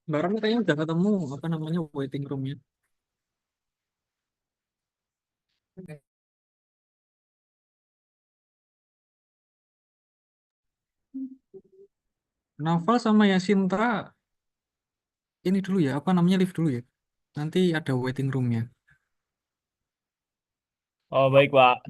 Barang kayaknya udah ketemu apa namanya waiting roomnya. Naval sama Yasinta ini dulu ya, apa namanya lift dulu ya. Nanti ada waiting roomnya. Oh, baik, Pak.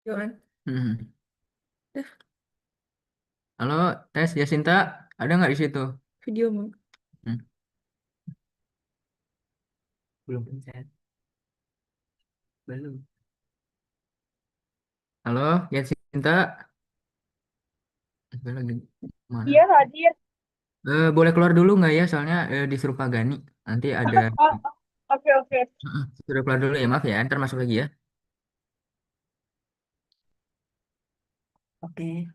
Johan, Hmm. dah Halo, tes Yasinta, ada nggak di situ? video mau. Hmm. Belum pencet, belum. Halo, Yasinta, gue lagi mana? Iya hadir. Boleh keluar dulu nggak ya? Soalnya disuruh Pak Gani. Nanti ada. Oh, oke oke. Suruh keluar dulu ya, maaf ya. Ntar masuk lagi ya. Oke.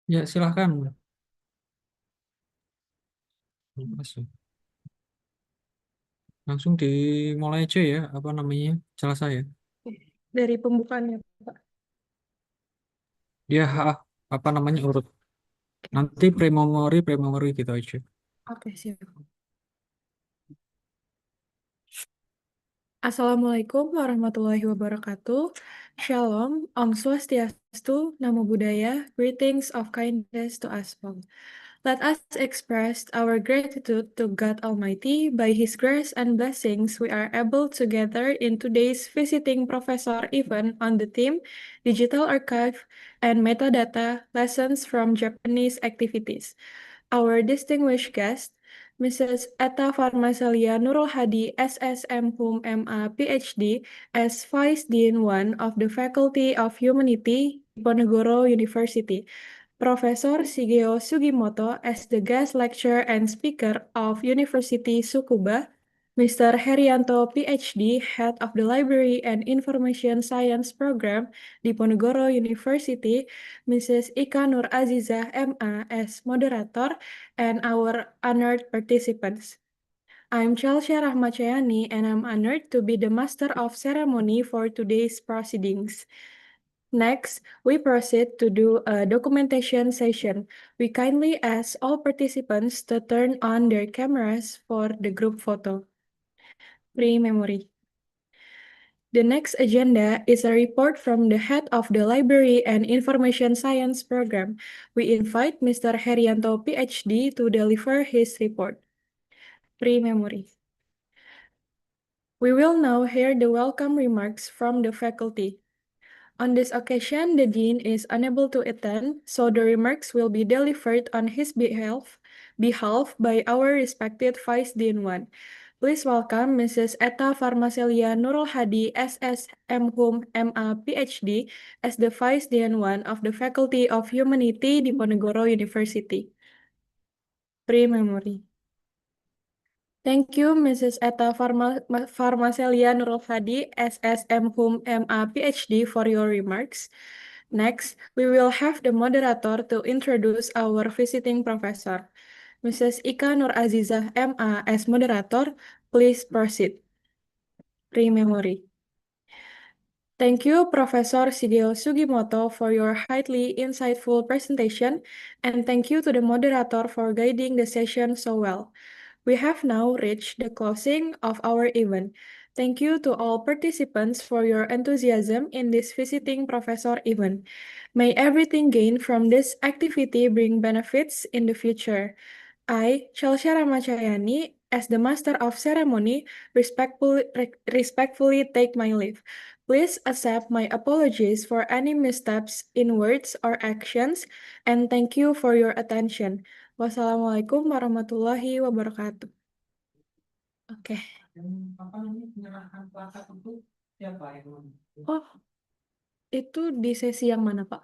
Ya, silahkan. Masuk. Langsung dimulai aja ya, apa namanya, salah saya. Dari pembukaannya, Pak. Dia apa namanya urut. Nanti pre-memory gitu aja. Oke, siap. Assalamualaikum warahmatullahi wabarakatuh. Shalom, Om Swastiastu, Namo Buddhaya, greetings of kindness to us all. Let us express our gratitude to God Almighty. By His grace and blessings, we are able to gather in today's visiting professor event on the theme Digital Archive and Metadata Lessons from Japanese Activities. Our distinguished guest, Mrs. Etta Farmaselia Nurul Hadi, SSM Hum MA PhD, as Vice Dean 1 of the Faculty of Humanity, Diponegoro University. Professor Shigeo Sugimoto as the guest lecturer and speaker of University Tsukuba, Mr. Herianto, PhD, Head of the Library and Information Science Program, Diponegoro University, Mrs. Ika Nur Azizah, MA, as moderator, and our honored participants. I'm Chelsea Rahmachayani, and I'm honored to be the Master of Ceremony for today's proceedings. Next, we proceed to do a documentation session. We kindly ask all participants to turn on their cameras for the group photo. Pre-memory. The next agenda is a report from the head of the Library and Information Science Program. We invite Mr. Herianto, PhD, to deliver his report. Pre-memory. We will now hear the welcome remarks from the faculty. On this occasion, the Dean is unable to attend, so the remarks will be delivered on his behalf by our respected Vice Dean 1. Please welcome Mrs. Etta Farmaselia Nurul Hadi, SSM Hum MA PhD, as the Vice Dean 1 of the Faculty of Humanity, Diponegoro University. Pre-memory. Thank you, Mrs. Etta Farmaselia Nurul Hadi, SSM Hum MA PhD, for your remarks. Next, we will have the moderator to introduce our visiting professor. Mrs. Ika Nur Azizah, MA, as moderator, please proceed. Pre-memory. Thank you, Professor Shigeo Sugimoto, for your highly insightful presentation, and thank you to the moderator for guiding the session so well. We have now reached the closing of our event. Thank you to all participants for your enthusiasm in this visiting professor event. May everything gained from this activity bring benefits in the future. I, Chelsea Ramachayani, as the Master of Ceremony, respectfully take my leave. Please accept my apologies for any missteps in words or actions, and thank you for your attention. Wassalamualaikum warahmatullahi wabarakatuh. Oke. Apa namanya penyerahan plakat itu siapa yang Oh, itu di sesi yang mana, Pak?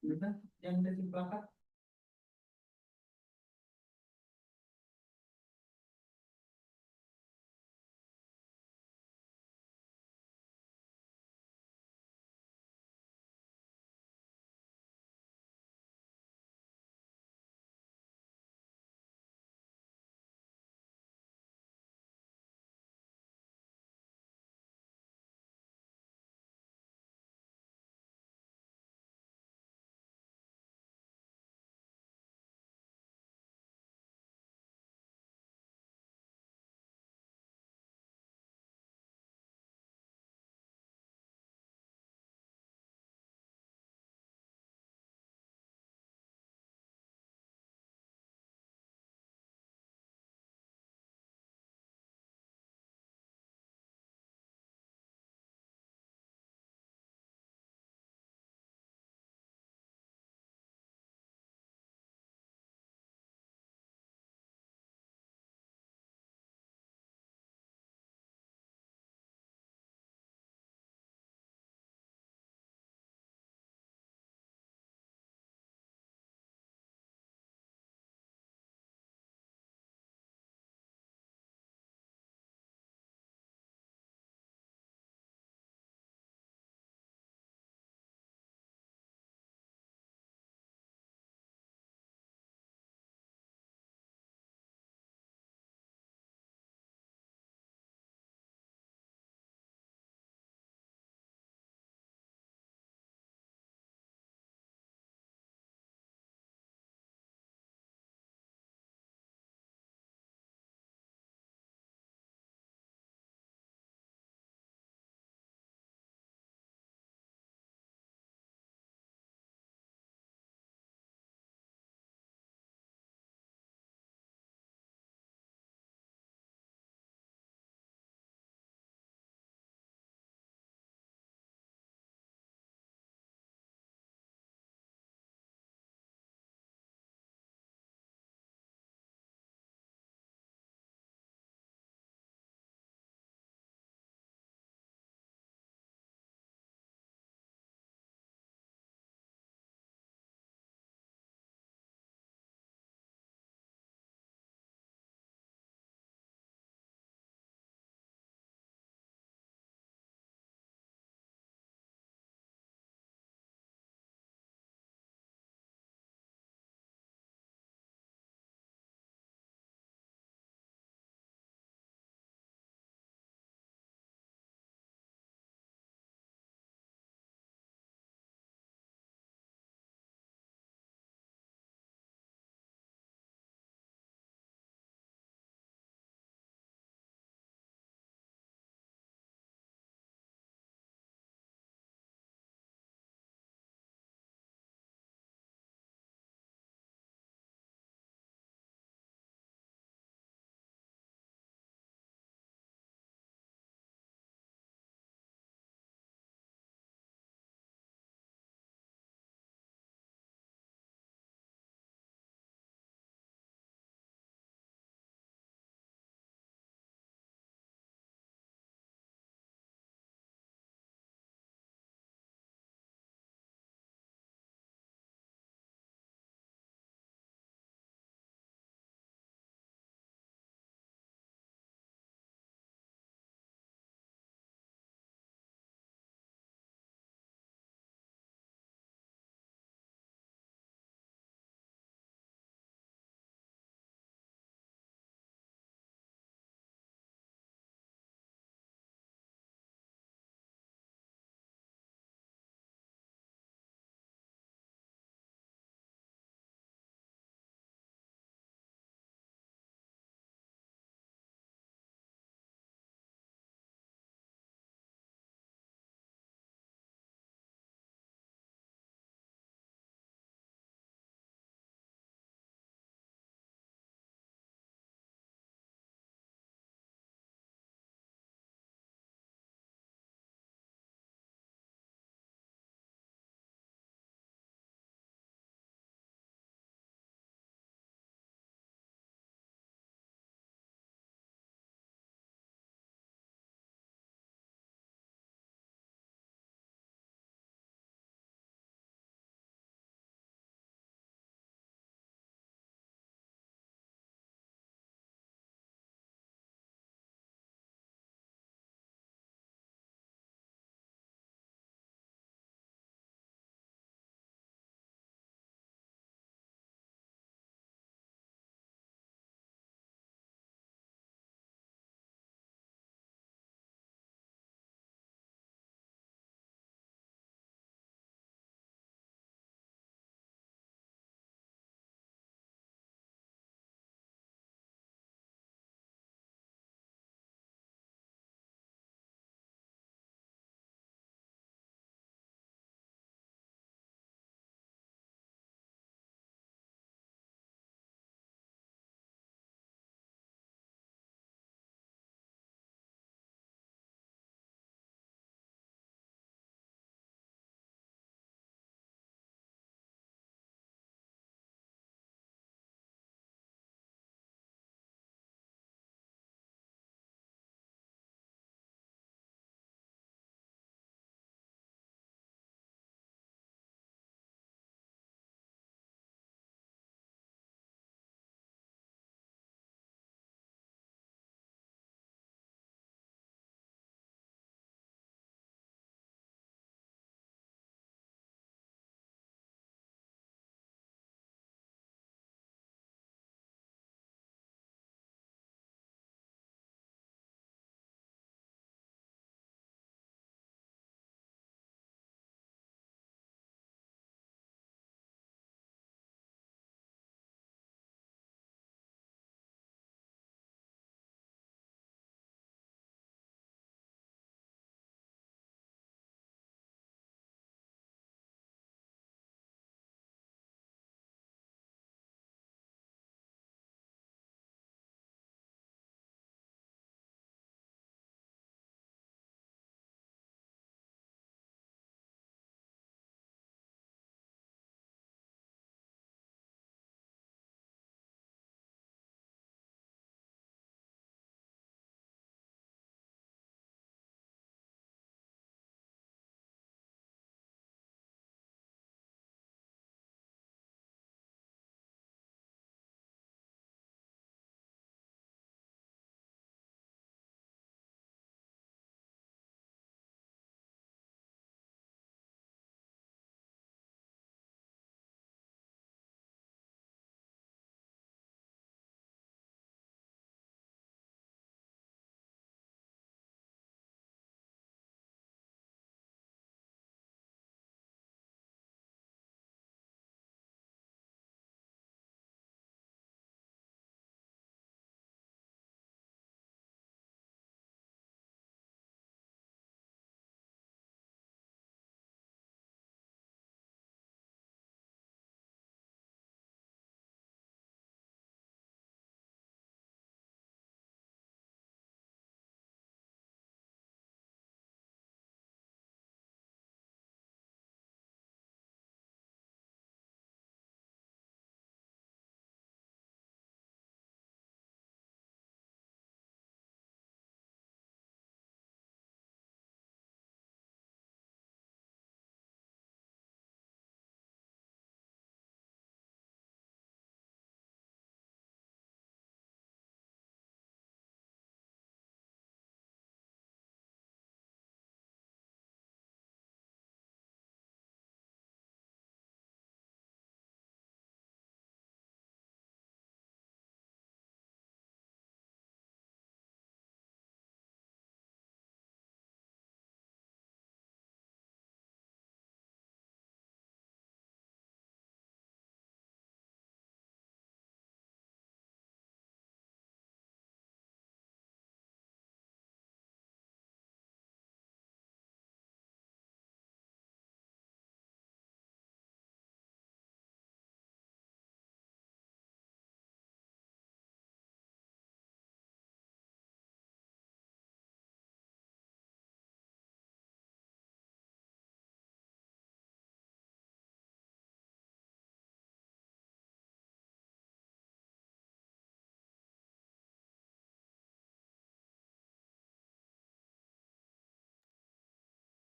kita yang dari plakat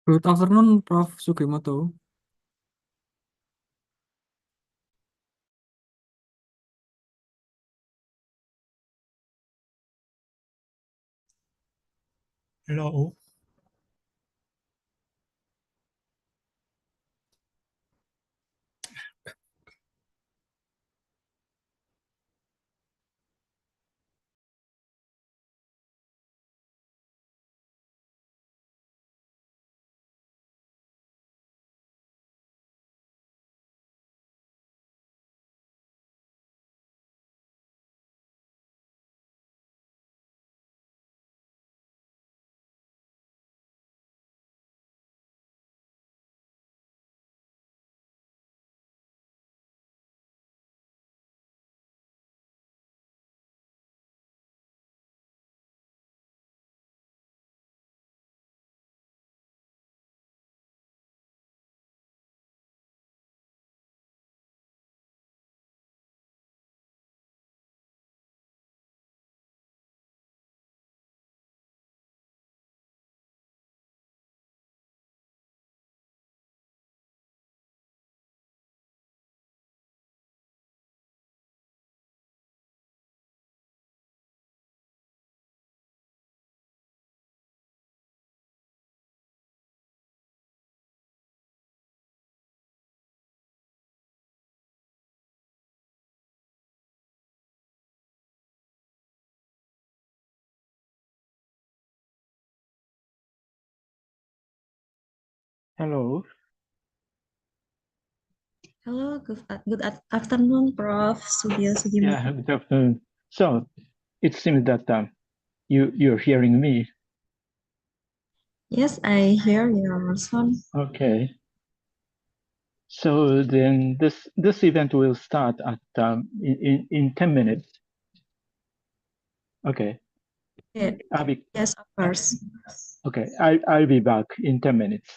Good afternoon, Prof. Sugimoto. Hello. Hello. Hello, afternoon, Prof. Sugimoto. Yeah, good afternoon. So it seems that you're hearing me. Yes, I hear your son. Okay. So then this event will start at in 10 minutes. Okay. Yeah, I'll be yes, of course. okay. I'll be back in 10 minutes.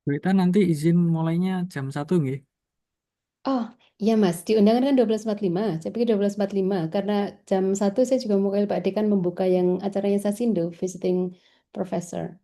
Kita nanti izin mulainya jam 1 nggih. Oh, iya Mas, di undangan kan 12.45, saya pikir 12.45, karena jam 1 saya juga mau Pak Dekan membuka yang acaranya Sasindo, Visiting Professor.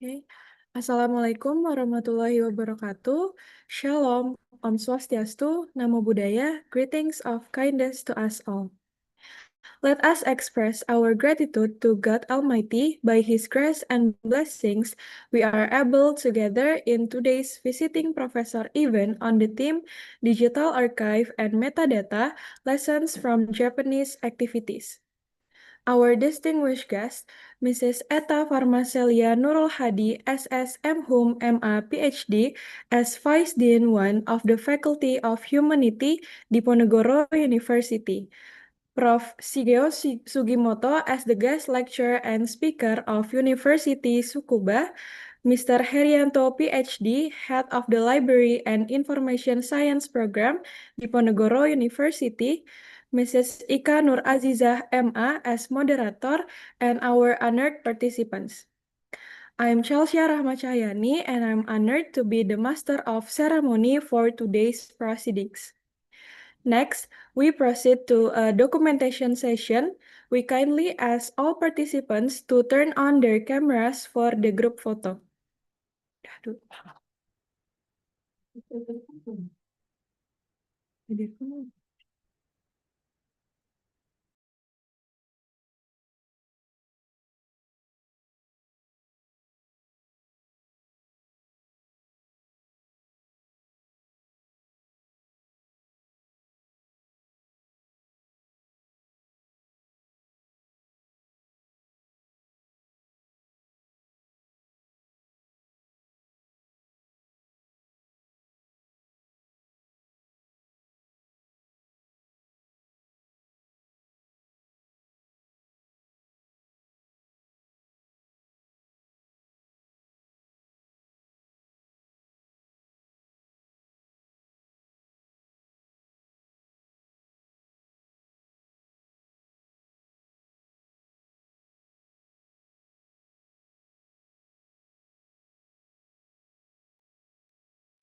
Okay. Assalamualaikum warahmatullahi wabarakatuh. Shalom, Om Swastiastu, Namo Buddhaya, greetings of kindness to us all. Let us express our gratitude to God Almighty. By His grace and blessings, we are able to gather in today's visiting professor event on the theme Digital Archive and Metadata Lessons from Japanese Activities. Our distinguished guest, Mrs. Etta Farmacelia Nurul Hadi, SSM Hum MA PhD, as Vice Dean 1 of the Faculty of Humanity, Diponegoro University. Prof. Shigeo Sugimoto as the guest lecturer and speaker of University Tsukuba, Mr. Herianto, PhD, Head of the Library and Information Science Program, Diponegoro University, Mrs. Ika Nur Azizah, MA, as moderator, and our honored participants. I'm Chelsea Rahmacahyani, and I'm honored to be the master of ceremony for today's proceedings. Next, we proceed to a documentation session. We kindly ask all participants to turn on their cameras for the group photo. Aduh.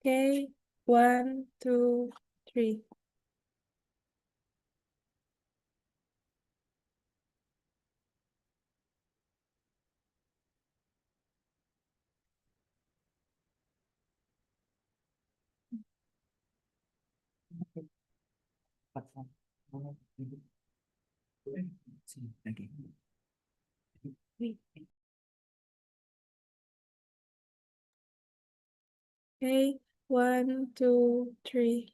Okay, 1, 2, 3. Okay, 1, 2, 3.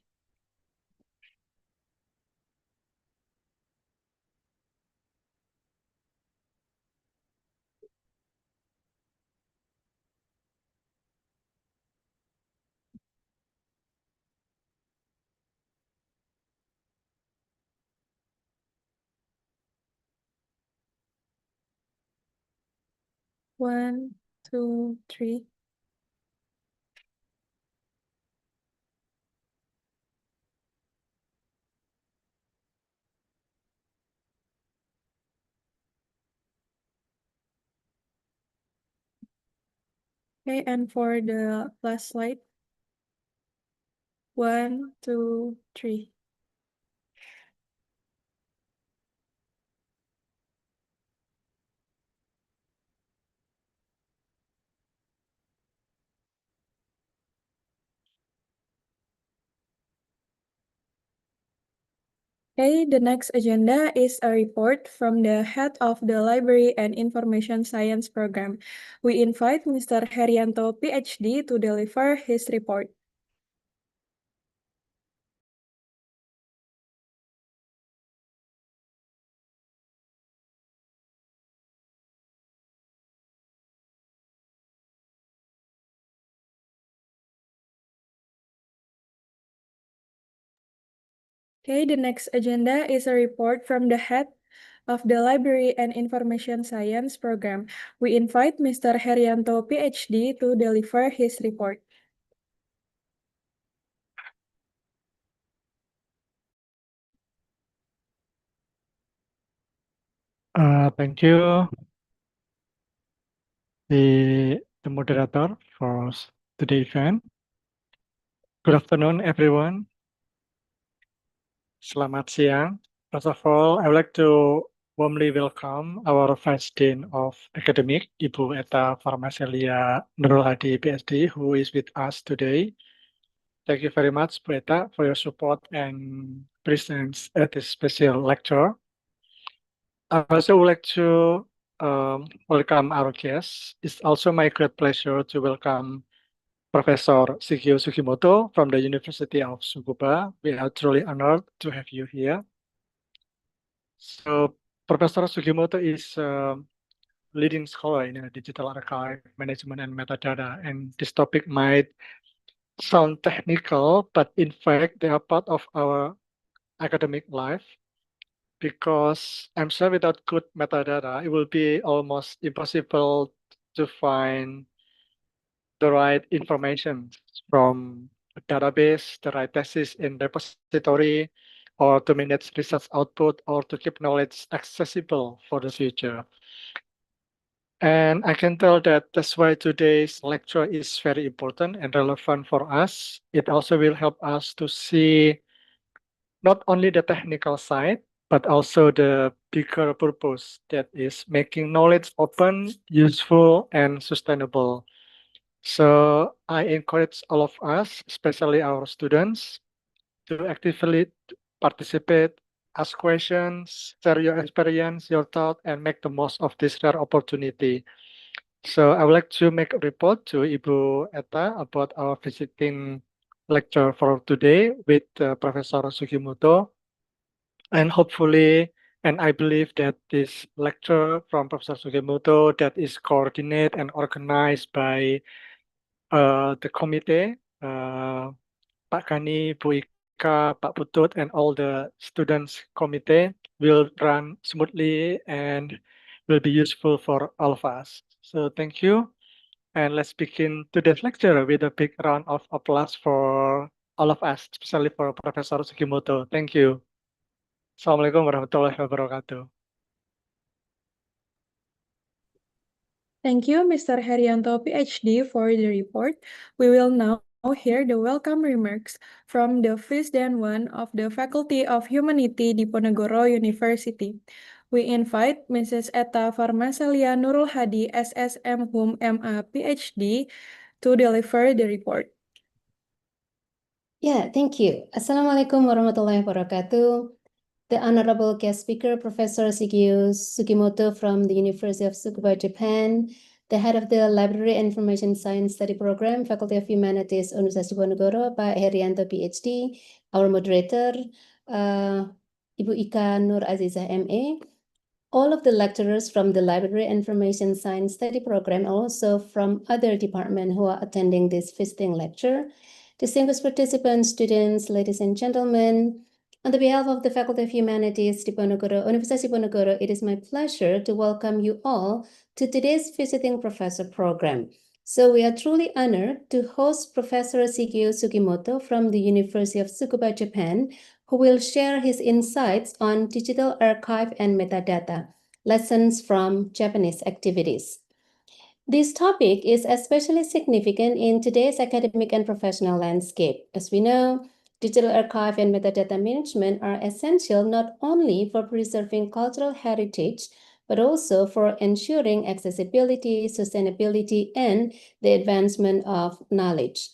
One, two, three. Okay, and for the last slide. 1, 2, 3. Okay, the next agenda is a report from the head of the Library and Information Science Program. We invite Mr. Herianto, PhD, to deliver his report. Okay, the next agenda is a report from the head of the Library and Information Science program. We invite Mr. Herianto, PhD, to deliver his report. Thank you, the moderator for today's event. Good afternoon, everyone. Selamat siang. First of all, I would like to warmly welcome our Vice Dean of Academic, Ibu Eta Farmaselia Nurul Hadi, PhD, who is with us today. Thank you very much, Bu Eta, for your support and presence at this special lecture. I also would like to welcome our guests. It's also my great pleasure to welcome Professor Shigeo Sugimoto from the University of Tsukuba. We are truly honored to have you here. So, Professor Sugimoto is a leading scholar in digital archive management and metadata, and this topic might sound technical, but in fact, they are part of our academic life. Because I'm sure without good metadata, it will be almost impossible to find the right information from a database, the right thesis in repository, or to manage research output, or to keep knowledge accessible for the future. And I can tell that that's why today's lecture is very important and relevant for us. It also will help us to see not only the technical side, but also the bigger purpose that is making knowledge open, useful, and sustainable. So I encourage all of us, especially our students, to actively participate, ask questions, share your experience, your thought, and make the most of this rare opportunity. So I would like to make a report to Ibu Eta about our visiting lecture for today with Professor Sugimoto. And hopefully, and I believe that this lecture from Professor Sugimoto that is coordinated and organized by the committee, Pak Kani, Bu Ika, Pak Putut, and all the students committee will run smoothly and will be useful for all of us. So thank you. And let's begin today's lecture with a big round of applause for all of us, especially for Professor Sugimoto. Thank you. Assalamualaikum warahmatullahi wabarakatuh. Thank you, Mr. Herianto, PhD, for the report. We will now hear the welcome remarks from the Vice Dean 1 of the Faculty of Humanity Diponegoro University. We invite Mrs. Eta Farmaselia Nurul Hadi, SSM Hum MA, PhD, to deliver the report. Yeah, thank you. Assalamualaikum warahmatullahi wabarakatuh. The Honorable guest speaker, Professor Shigeo Sugimoto from the University of Tsukuba, Japan, the head of the Library and Information Science Study Program, Faculty of Humanities, Universitas Diponegoro, Pak Herianto, PhD, our moderator, Ibu Ika Nur Azizah, MA, all of the lecturers from the Library and Information Science Study Program, also from other departments who are attending this visiting lecture, distinguished participants, students, ladies and gentlemen, on the behalf of the Faculty of Humanities, Universitas Diponegoro, it is my pleasure to welcome you all to today's Visiting Professor program. So we are truly honored to host Professor Shigeo Sugimoto from the University of Tsukuba, Japan, who will share his insights on digital archive and metadata, lessons from Japanese activities. This topic is especially significant in today's academic and professional landscape. As we know, digital archive and metadata management are essential not only for preserving cultural heritage, but also for ensuring accessibility, sustainability, and the advancement of knowledge.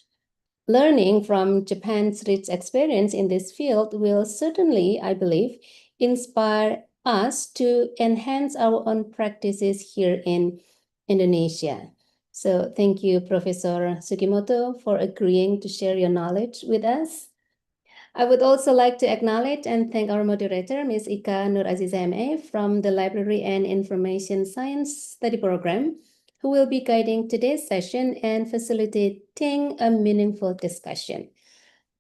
Learning from Japan's rich experience in this field will certainly, I believe, inspire us to enhance our own practices here in Indonesia. So thank you, Professor Sugimoto, for agreeing to share your knowledge with us. I would also like to acknowledge and thank our moderator, Ms. Ika Nur Azizah, MA, from the Library and Information Science Study Program, who will be guiding today's session and facilitating a meaningful discussion.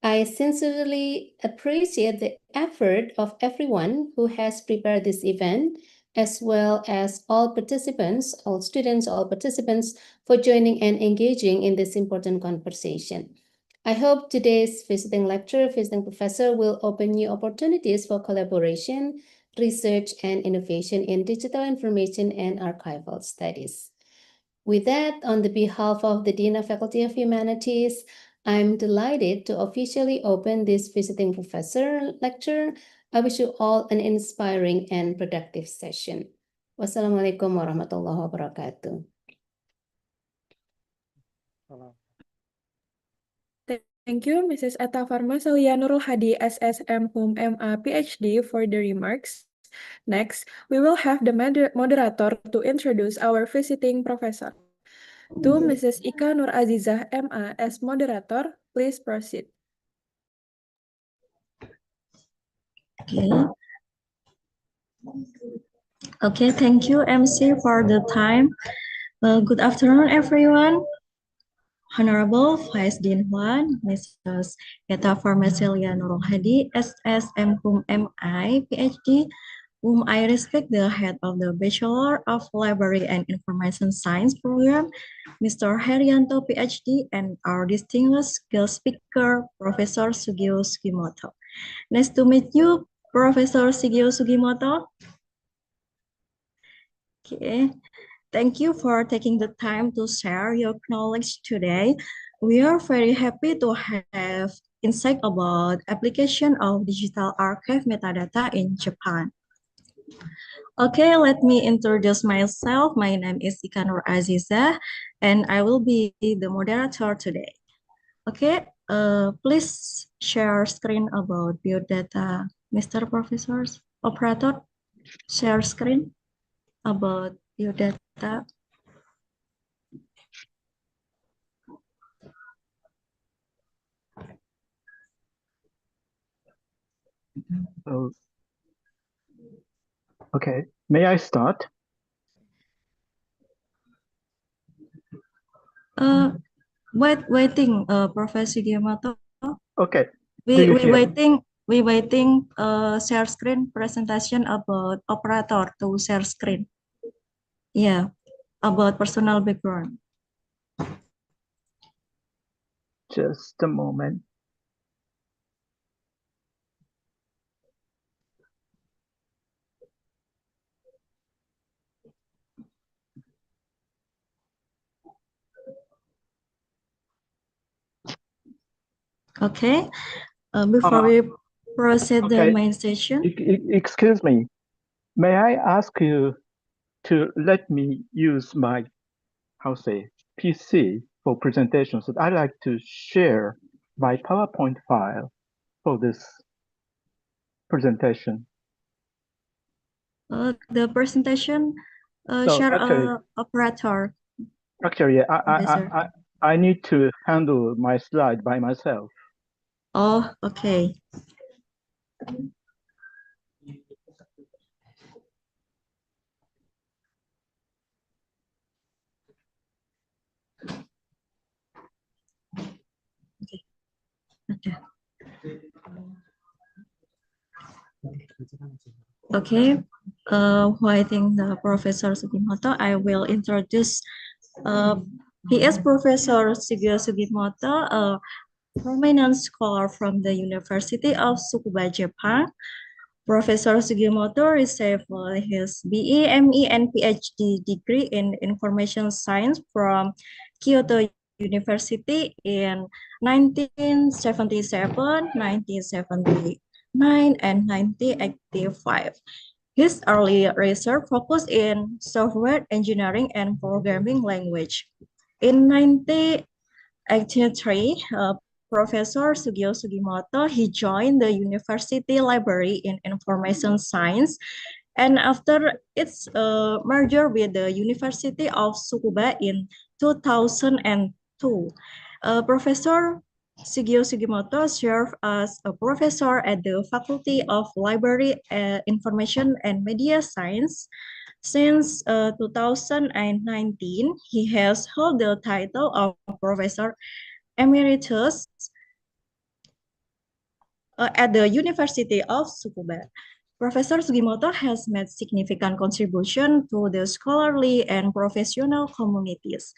I sincerely appreciate the effort of everyone who has prepared this event, as well as all participants, all students, all participants for joining and engaging in this important conversation. I hope today's visiting professor will open new opportunities for collaboration, research, and innovation in digital information and archival studies. With that, on the behalf of the Dean of Faculty of Humanities, I'm delighted to officially open this visiting professor lecture. I wish you all an inspiring and productive session. Wassalamualaikum warahmatullahi wabarakatuh. Thank you, Mrs. Atta Farma Salia Nurul Hadi, SSM Hum MA PhD, for the remarks. Next, we will have the moderator to introduce our visiting professor. To Mrs. Ika Nur Azizah MA as moderator, please proceed. Okay. Okay, thank you, MC, for the time. Good afternoon, everyone. Honorable Vice Dean 1, Mrs. Eta Farmacelia Nurul Hadi, SSM Hum MI, PhD, whom I respect the head of the Bachelor of Library and Information Science program, Mr. Herianto, PhD, and our distinguished guest speaker, Professor Sugio Sugimoto. Nice to meet you, Professor Sugio Sugimoto. Okay. Thank you for taking the time to share your knowledge today. We are very happy to have insight about application of digital archive metadata in Japan. Okay, let me introduce myself. My name is Ika Nur Aziza, and I will be the moderator today. Okay, please share screen about biodata, Mr. Professors. Operator, share screen about biodata. Oh, okay. May I start? Waiting, Professor Giamato. Okay. Do We you we hear me? waiting share screen presentation about operator to share screen. Yeah, about personal background. Just a moment. Okay. Before we proceed the Okay. main session. Excuse me. May I ask you to let me use my, PC for presentations? I'd like to share my PowerPoint file for this presentation. The presentation So share actually, operator. Actually, Professor. I need to handle my slide by myself. Oh, okay. Okay. Okay. Waiting the Professor Sugimoto, I will introduce. He is Professor Sugio Sugimoto, a prominent scholar from the University of Tsukuba, Japan. Professor Sugimoto received his BE, ME, and PhD degree in information science from Kyoto University in 1977, 1979, and 1985. His early research focused in software engineering and programming language. In 1983, Professor Sugio Sugimoto, he joined the University Library in Information Science, and after its merger with the University of Tsukuba in 2002, Professor Sugio Sugimoto served as a professor at the Faculty of Library, Information and Media Science. Since 2019, he has held the title of Professor Emeritus at the University of Tsukuba. Professor Sugimoto has made significant contribution to the scholarly and professional communities.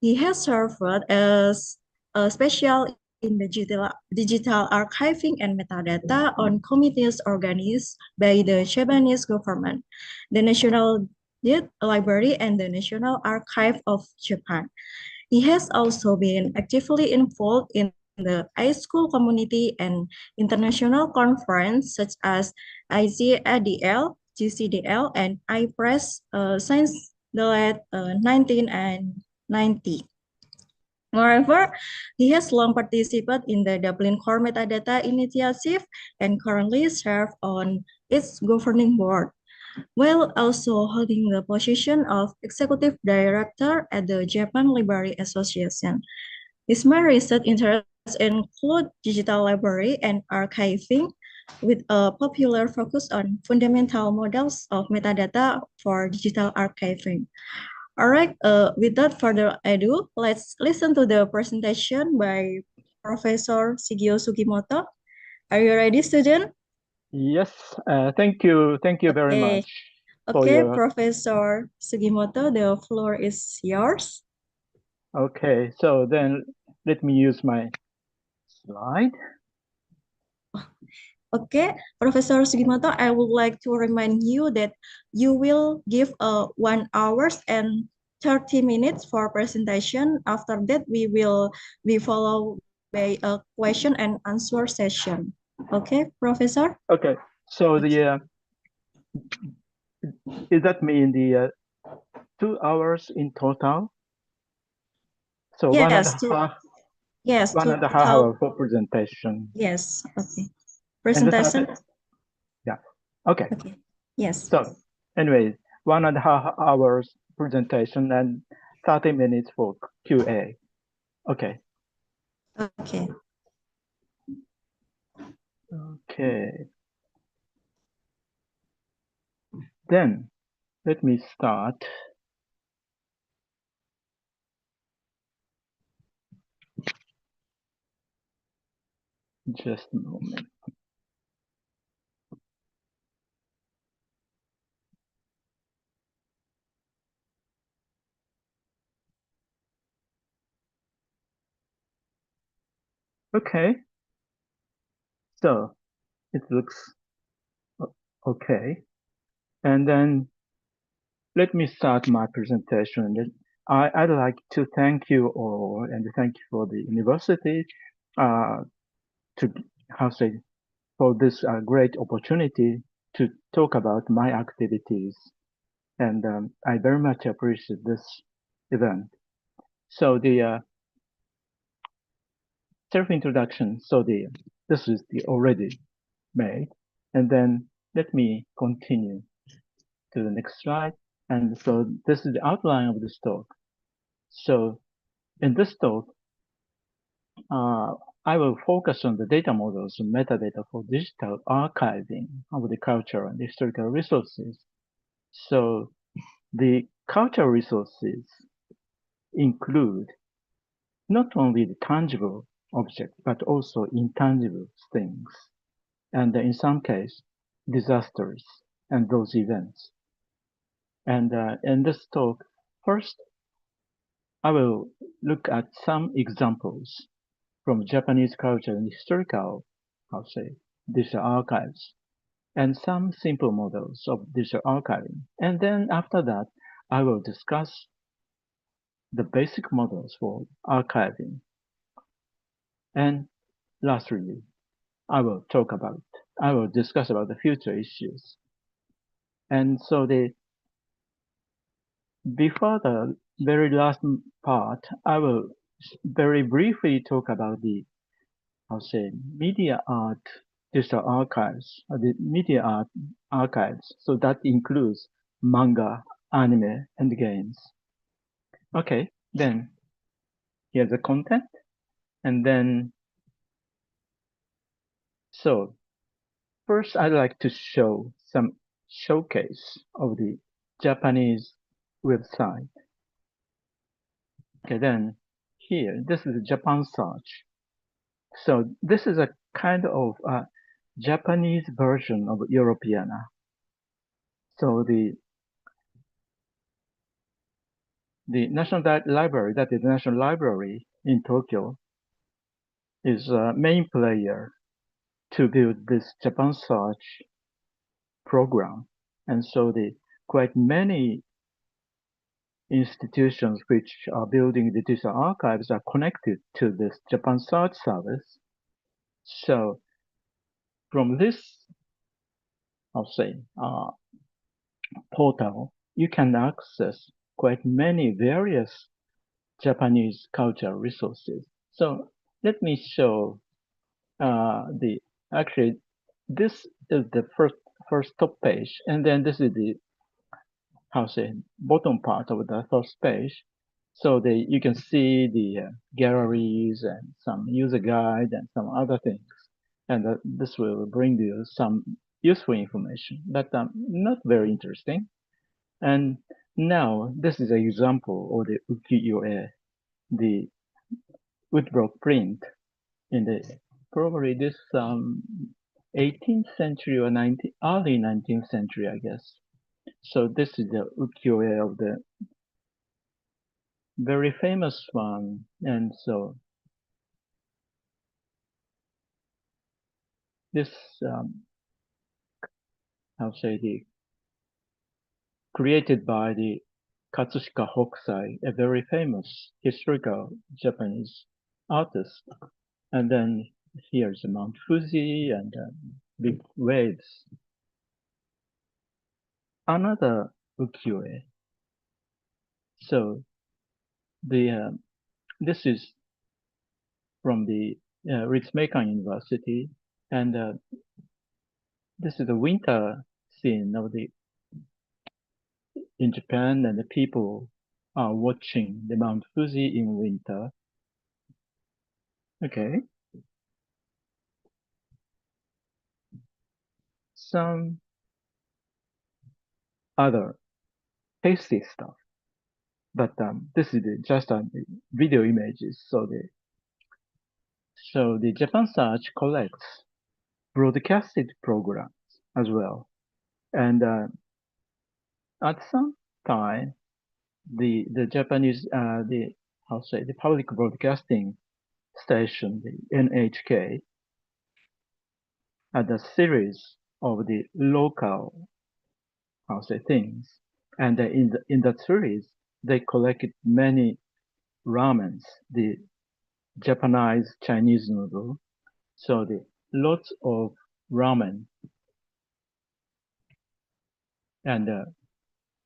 He has served as a special in digital archiving and metadata on committees organized by the Japanese government, the National Debt Library, and the National Archive of Japan. He has also been actively involved in the high school community and international conference such as ICADL, GCDL, and iPress since the late 1990. Moreover, he has long participated in the Dublin Core Metadata Initiative and currently serves on its governing board, while also holding the position of Executive Director at the Japan Library Association. His main research interests include digital library and archiving, with a popular focus on fundamental models of metadata for digital archiving. All right, without further ado, let's listen to the presentation by Professor Shigeo Sugimoto. Are you ready, student? Yes, thank you very Okay. much for Okay, your. Professor Sugimoto, the floor is yours. Okay, so then let me use my slide. Okay, Professor Sugimoto, I would like to remind you that you will give 1 hours and 30 minutes for presentation. After that, we will be followed by a question and answer session. Okay, Professor? Okay, so Okay. is that mean the 2 hours in total? So Yes, yes, one and a half total. hour for presentation. Yes, okay. And the Presentation? yeah, okay. Okay, yes. So anyway, 1.5 hours presentation and 30 minutes for QA. Okay. Okay. Okay. Then let me start. Just a moment. Okay. So it looks okay. And then let me start my presentation. I'd like to thank you all and thank you for the university to how say for this great opportunity to talk about my activities. And I very much appreciate this event. So the self-introduction. So this is the already made, and then let me continue to the next slide. And so this is the outline of this talk. So in this talk, I will focus on the data models and metadata for digital archiving of the cultural and historical resources. So the cultural resources include not only the tangible object, but also intangible things, and in some case, disasters and those events. And in this talk, first, I will look at some examples from Japanese culture and historical, I'll say, digital archives, and some simple models of digital archiving. And then after that, I will discuss the basic models for archiving. And lastly, I will discuss about the future issues. And so before the very last part, I will very briefly talk about I'll say, media art digital archives, the media art archives. So that includes manga, anime, and games. Okay, then here's the content. And then, so first I'd like to show some showcase of the Japanese website. Okay, then here, this is Japan search. So this is a kind of Japanese version of Europeana. So the National Library, that is the National Library in Tokyo, is a main player to build this Japan Search program. And so the quite many institutions which are building the digital archives are connected to this Japan Search service. So from this, I'll say, portal, you can access quite many various Japanese cultural resources. So let me show actually this is the first top page, and then this is the bottom part of the first page. So you can see the galleries and some user guide and some other things, and this will bring you some useful information, but not very interesting. And now this is an example of the ukiyo-e, the woodblock print in the probably this 18th century or early 19th century, I guess. So this is the ukiyo-e of the very famous one, and so this created by the Katsushika Hokusai, a very famous historical Japanese artist. And then here's Mount Fuji and big waves. Another ukiyo-e. So this is from the Ritsumeikan University, and this is the winter scene of in Japan, and the people are watching the Mount Fuji in winter. Okay. Some other tasty stuff, but this is just video images. So the Japan Search collects broadcasted programs as well, and at some time the Japanese the public broadcasting station, the NHK, had a series of the local things, and in that series they collected many ramens, the Japanese Chinese noodle. So lots of ramen, and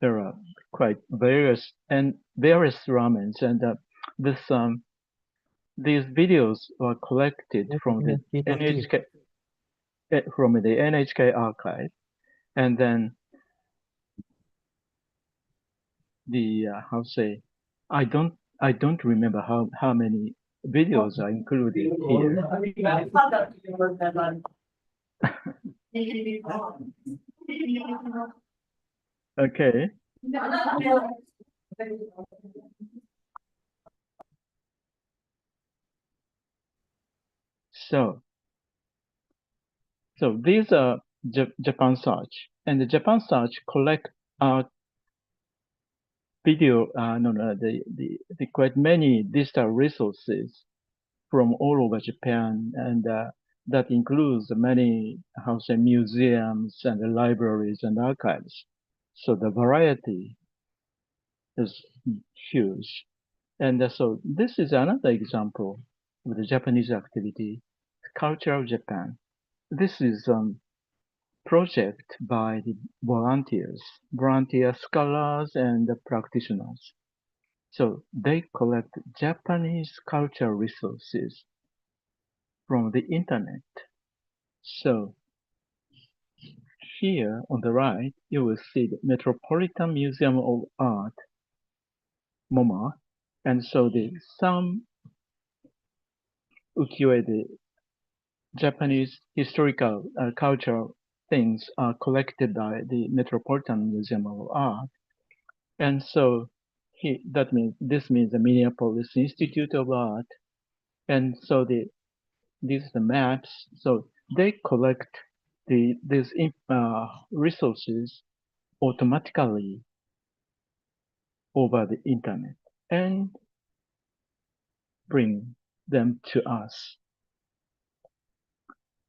there are quite various ramens, and these videos were collected from the NHK archive, and then the I don't remember how many videos are included here. Okay. So these are Japan Search, and the Japan Search collect video, the quite many digital resources from all over Japan, and that includes many museums and libraries and archives. So the variety is huge, and so this is another example of the Japanese activity, Cultural Japan. This is project by the volunteer scholars and practitioners. So they collect Japanese cultural resources from the internet. So here on the right, you will see the Metropolitan Museum of Art, MoMA, and so some ukiyo-e, the Japanese historical cultural things are collected by the Metropolitan Museum of Art, and so this means the Minneapolis Institute of Art, and so these are the maps. So they collect these resources automatically over the internet and bring them to us.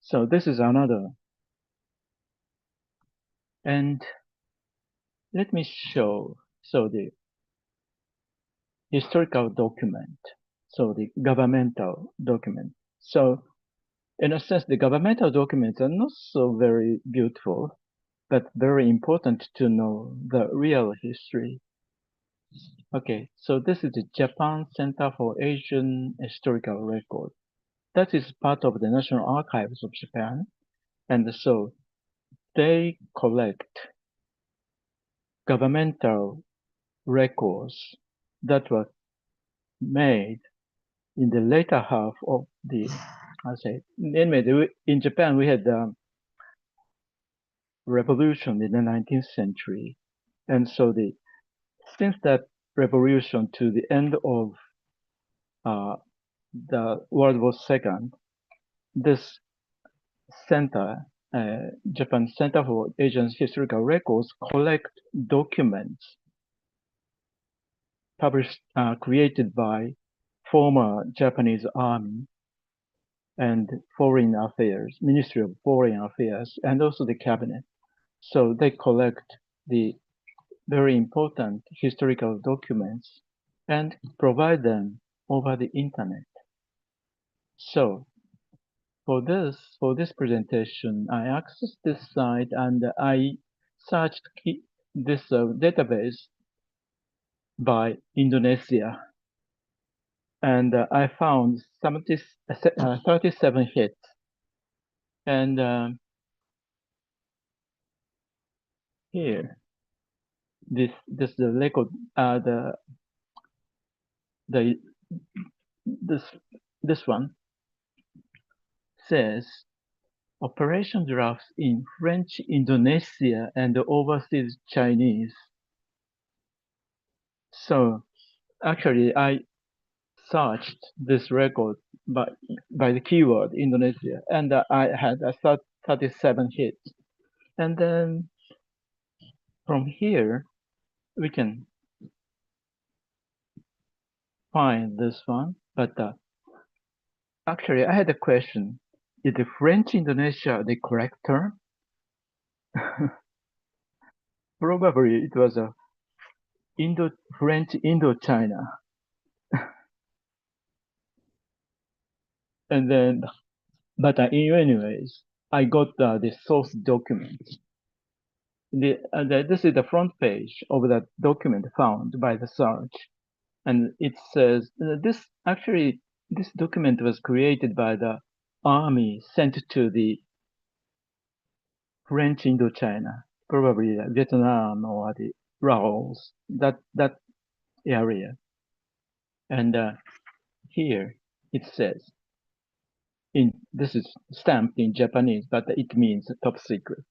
So this is another. And let me show the historical document, so the governmental document. So in a sense, the governmental documents are not so very beautiful, but very important to know the real history. Okay, so this is the Japan Center for Asian Historical Record. That is part of the National Archives of Japan. And so they collect governmental records that were made in the later half of the, anyway, in Japan, we had the revolution in the 19th century. And so since that revolution to the end of the World War II, this center, Japan Center for Asian Historical Records, collect documents published, created by former Japanese Army and Foreign Affairs, Ministry of Foreign Affairs, and also the cabinet. So they collect the very important historical documents and provide them over the internet. So for this presentation, I accessed this site and I searched this database by Indonesia, and I found 37 hits. And here, this the record, this one says operation drafts in French Indonesia and overseas Chinese. So actually, I searched this record by the keyword Indonesia, and I had 37 hits. And then from here, we can find this one. But actually, I had a question. Is the French Indonesia the correct term? Probably it was a French Indochina. And then, but anyways, I got the source document. This is the front page of that document found by the search. And it says, this document was created by the army sent to the French Indochina, probably Vietnam or the Laos, that area. And here it says, this is stamped in Japanese, but it means top secret.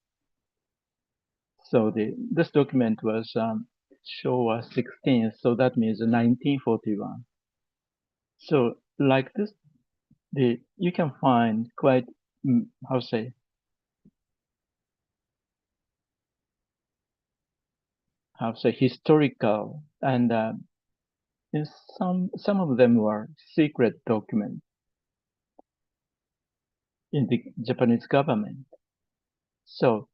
So this document was Showa 16th, so that means 1941. So like this, you can find quite historical, and in some of them were secret documents in the Japanese government. So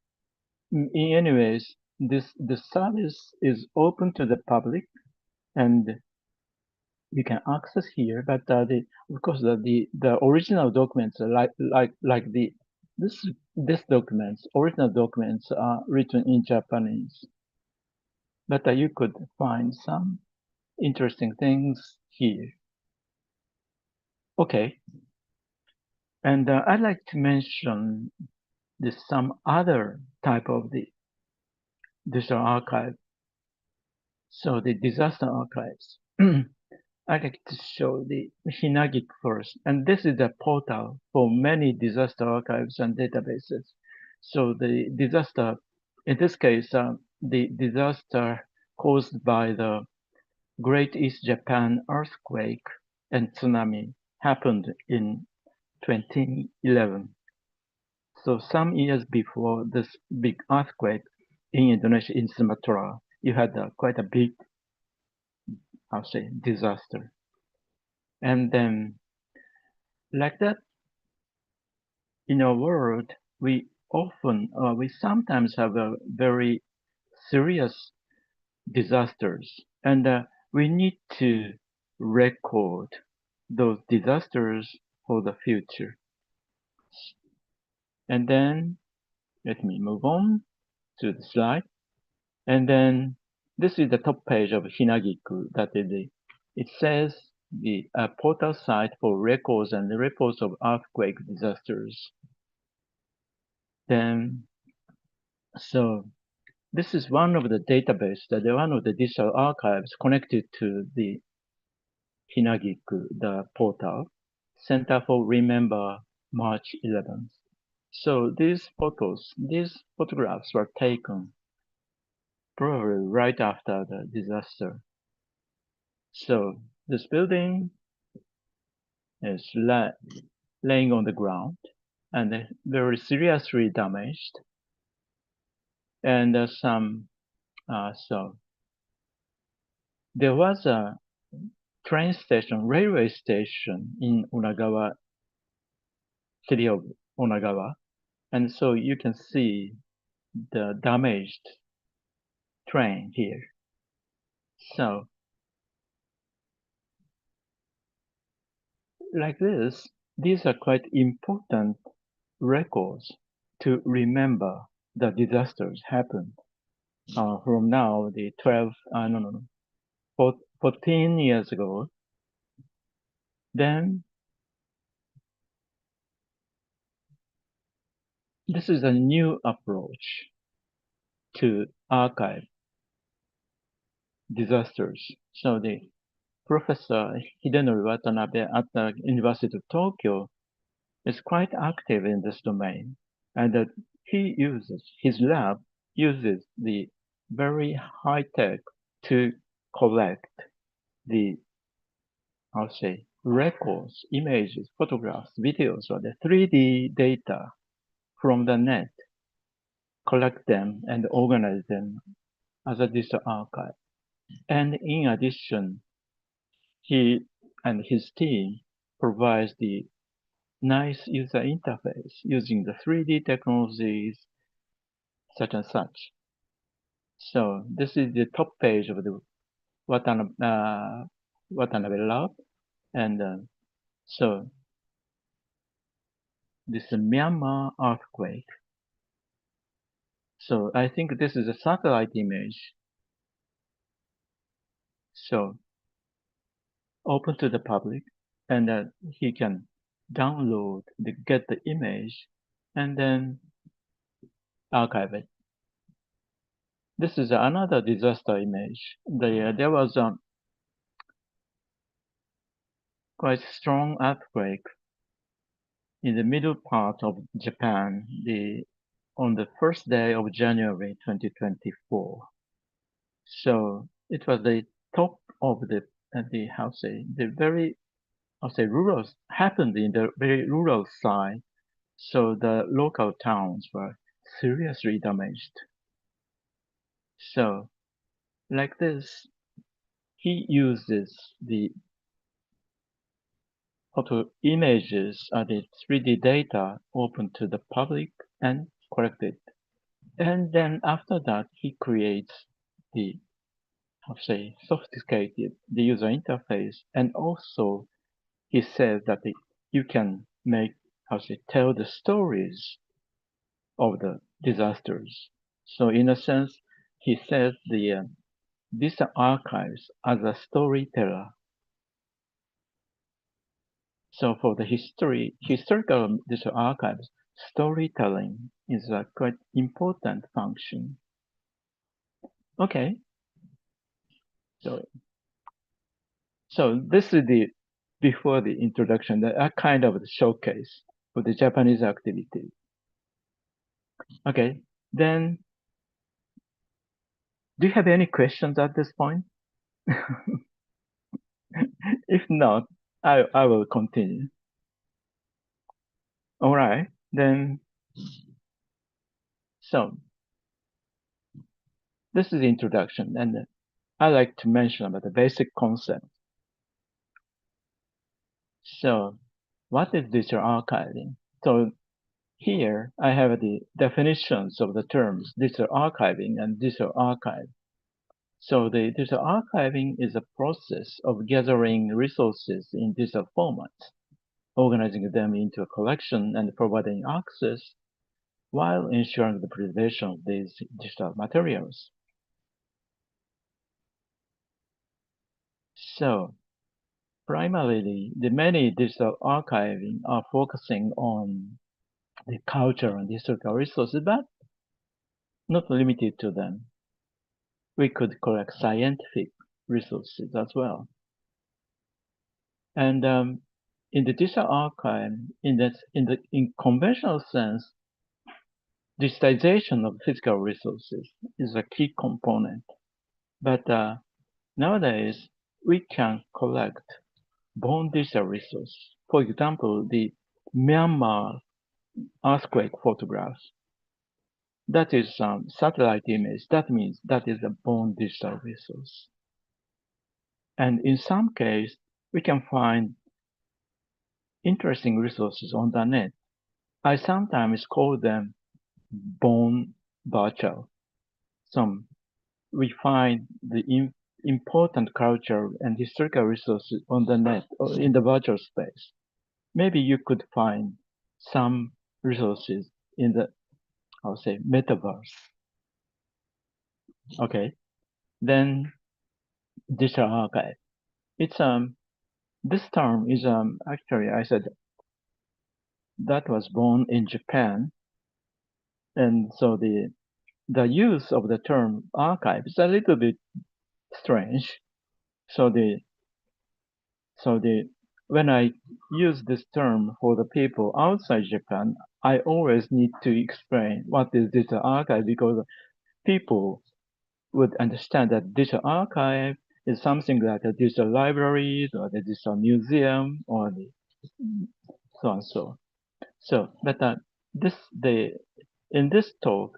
in any ways, the service is open to the public, and you can access here. But of course, the original documents are this original documents are written in Japanese. But you could find some interesting things here. Okay. And I'd like to mention some other type of the digital archive. So the disaster archives. I'd like to show the Hinagik first. And this is the portal for many disaster archives and databases. So the disaster, in this case, the disaster caused by the Great East Japan earthquake and tsunami happened in 2011. So some years before this big earthquake in Indonesia, in Sumatra, you had quite a big, I'll say, disaster. And then, like that, in our world, we sometimes have a very serious disasters, and we need to record those disasters for the future. And then let me move on to the slide. And then this is the top page of Hinagiku. It says the portal site for records and reports of earthquake disasters. Then, so this is one of the database, one of the digital archives connected to the Hinagiku, the portal, Center for Remember March 11th. So these photographs were taken probably right after the disaster. So this building is laying on the ground and very seriously damaged. And so there was a train station, railway station in Onagawa, city of Onagawa. And so you can see the damaged train here. So like this, these are quite important records to remember the disasters happened from now, the 14 years ago. Then this is a new approach to archive disasters. So the Professor Hidenori Watanabe at the University of Tokyo is quite active in this domain, and his lab uses the very high tech to collect the, I'll say, records, images, photographs, videos, or the 3D data from the net, collect them and organize them as a digital archive. And in addition, he and his team provides the nice user interface using the 3D technologies such and such. So this is the top page of the Watanabe Lab. And so this is a Myanmar earthquake. So I think this is a satellite image. So open to the public, and he can download, get the image, and then archive it. This is another disaster image. There was a quite strong earthquake in the middle part of Japan on the first day of January 2024. So it was the top of the rural, happened in the very rural side. So the local towns were seriously damaged. So like this, he uses the photo images and the 3D data open to the public and collect it. And then after that, he creates the, sophisticated the user interface. And also he says that you can tell the stories of the disasters. So in a sense, he says these are archives as a storyteller. So for the historical digital archives, storytelling is a quite important function. Okay. So this is before the introduction, a kind of the showcase for the Japanese activity. Okay, then do you have any questions at this point? If not, I will continue. All right, then So this is the introduction, and I like to mention about the basic concept. So what is digital archiving? So here I have the definitions of the terms digital archiving and digital archive. So the digital archiving is a process of gathering resources in digital formats, organizing them into a collection and providing access while ensuring the preservation of these digital materials. So primarily, the many digital archiving are focusing on the cultural and historical resources, but not limited to them. We could collect scientific resources as well. And in the digital archive, in conventional sense, digitization of physical resources is a key component. But nowadays, we can collect born digital resources. For example, the Myanmar earthquake photographs. That is satellite image. That means that is a born digital resource. And in some case, we can find interesting resources on the net. I sometimes call them born virtual. We find the important cultural and historical resources on the net or in the virtual space. Maybe you could find some resources in the, I'll say, metaverse. Okay, then digital archive. It's this term is actually I said that was born in Japan, and so the use of the term archive is a little bit strange. So when I use this term for the people outside Japan, I always need to explain what is digital archive because people would understand that digital archive is something like a digital libraries or the digital museum or the so and so. So, but in this talk,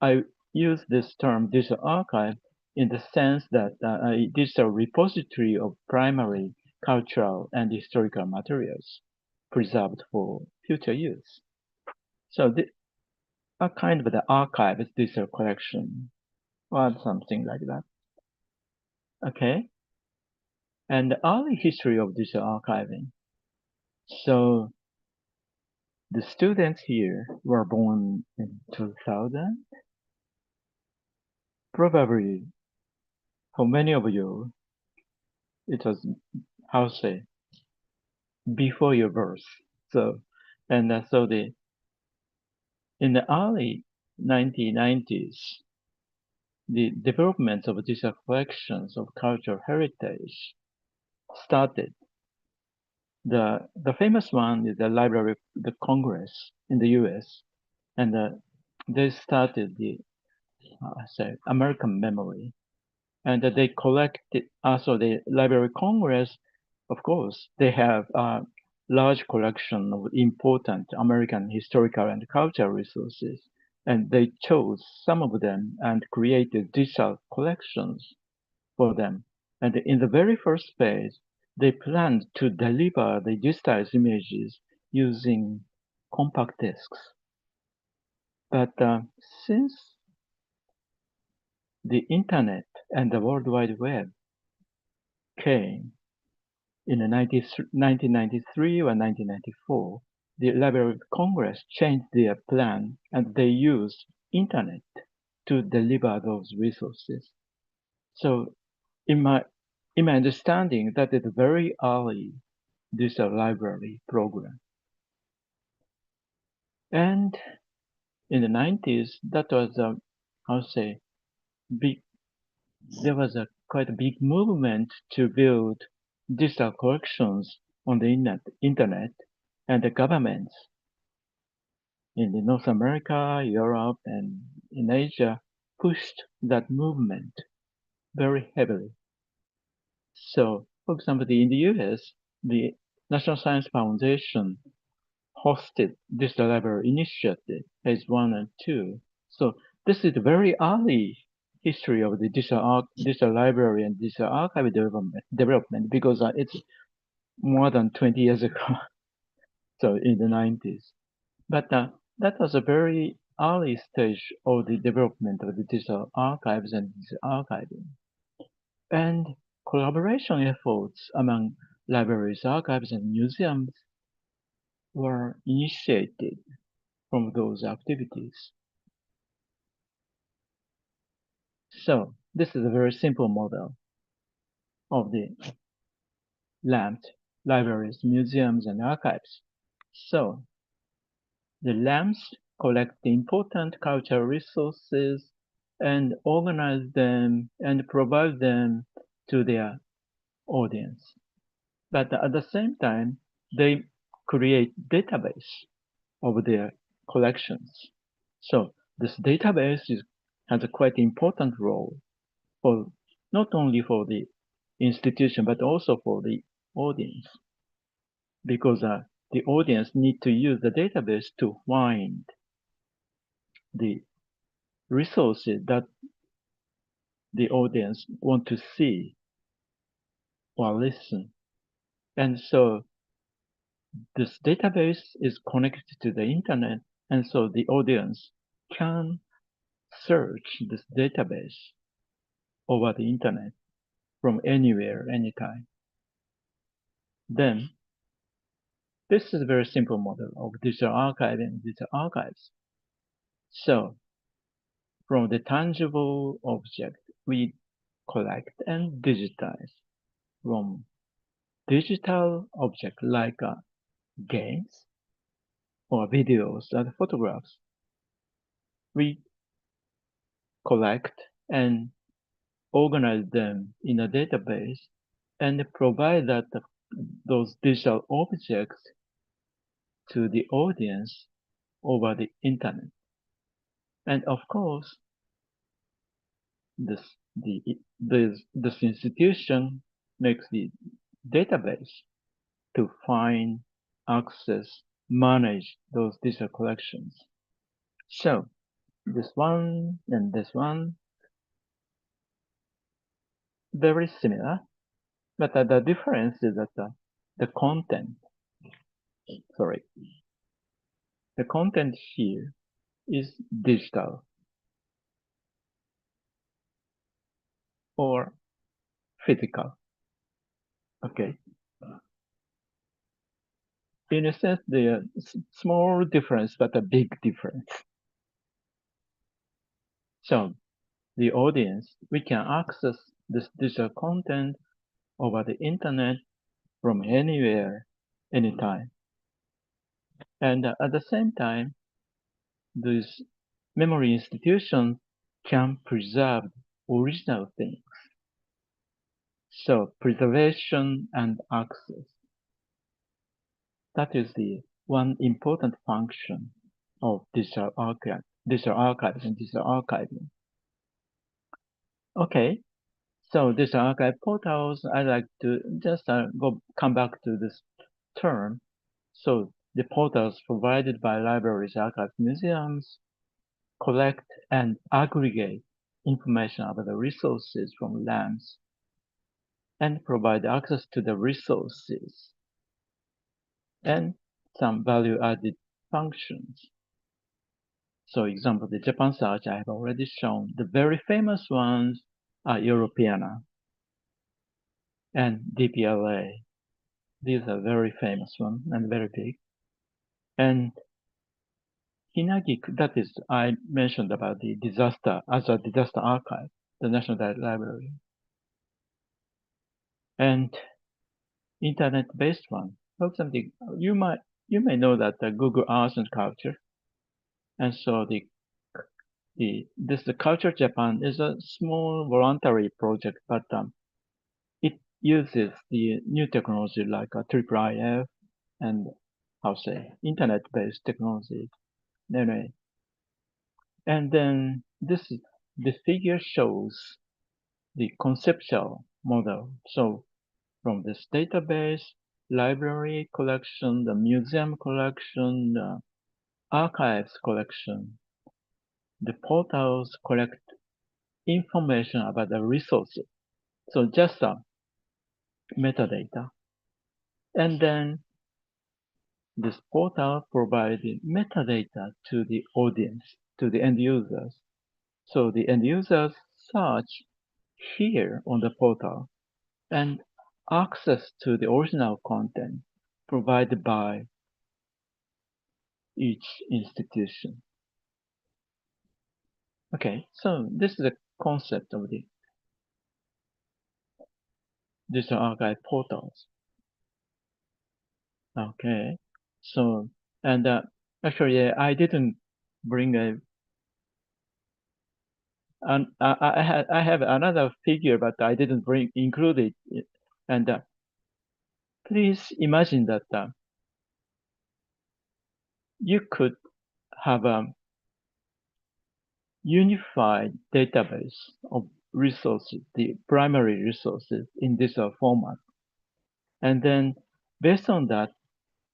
I use this term digital archive in the sense that a digital repository of primary cultural and historical materials preserved for future use. So a kind of the archive is digital collection or something like that. Okay. And the early history of digital archiving. So the students here were born in 2000. Probably for many of you, it was, how to say, before your birth. So, and so in the early 1990s, the development of digital collections of cultural heritage started. The famous one is the Library of the Congress in the U.S. and they started the American Memory, and they collected also the Library of Congress. Of course, they have a large collection of important American historical and cultural resources, and they chose some of them and created digital collections for them. And in the very first phase, they planned to deliver the digitized images using compact discs. But since the internet and the World Wide Web came in 1993 or 1994, the Library of Congress changed their plan and they used internet to deliver those resources. So in my understanding, that is a very early digital library program. And in the 90s, that was I'll say, there was a quite a big movement to build digital collections on the internet, and the governments in North America, Europe, and in Asia pushed that movement very heavily. So, for example, in the US, the National Science Foundation hosted digital library initiative, phase 1 and 2. So this is the very early history of the digital library and digital archive development because it's more than 20 years ago, so in the 90s. But that was a very early stage of the development of the digital archives and digital archiving. And collaboration efforts among libraries, archives, and museums were initiated from those activities. So this is a very simple model of the LAMP, libraries, museums, and archives. So the LAMPs collect the important cultural resources and organize them and provide them to their audience. But at the same time, they create database of their collections. So this database has a quite important role for not only for the institution but also for the audience, because the audience need to use the database to find the resources that the audience want to see or listen. And so this database is connected to the internet, and so the audience can search this database over the internet from anywhere, anytime. Then this is a very simple model of digital archiving and digital archives. So from the tangible object, we collect and digitize. From digital object like games or videos and photographs, we collect and organize them in a database and provide those digital objects to the audience over the internet. And of course, this institution makes the database to find, access, manage those digital collections. So this one and this one, very similar, but the difference is that the content, the content here is digital or physical. Okay. In a sense, there are small difference, but a big difference. So the audience, we can access this digital content over the internet from anywhere, anytime. And at the same time, these memory institutions can preserve original things. So preservation and access. That is the one important function of digital archives and digital archiving. Okay, so digital archive portals, I like to just come back to this term. So the portals provided by libraries, archives, museums collect and aggregate information about the resources from LAMs and provide access to the resources and some value-added functions. So example, the Japan search I have already shown. The very famous ones are Europeana and DPLA. These are very famous ones and very big. And Hinagi, that is, I mentioned about the disaster as a disaster archive, the National Library. And internet-based one. For example, you may know that Google Arts and Culture. And so the Culture Japan is a small voluntary project, but it uses the new technology like IIIF and internet-based technology. Anyway, and then the figure shows the conceptual model. So from this database, library collection, the museum collection, the archives collection. The portals collect information about the resources. So just metadata. And then this portal provides metadata to the audience, to the end users. So the end users search here on the portal and access to the original content provided by each institution. Okay, so this is the concept of the digital archive portals. Okay, so, and actually I didn't bring I have another figure, but I didn't include it. And please imagine that you could have a unified database of resources, the primary resources in this format. And then based on that,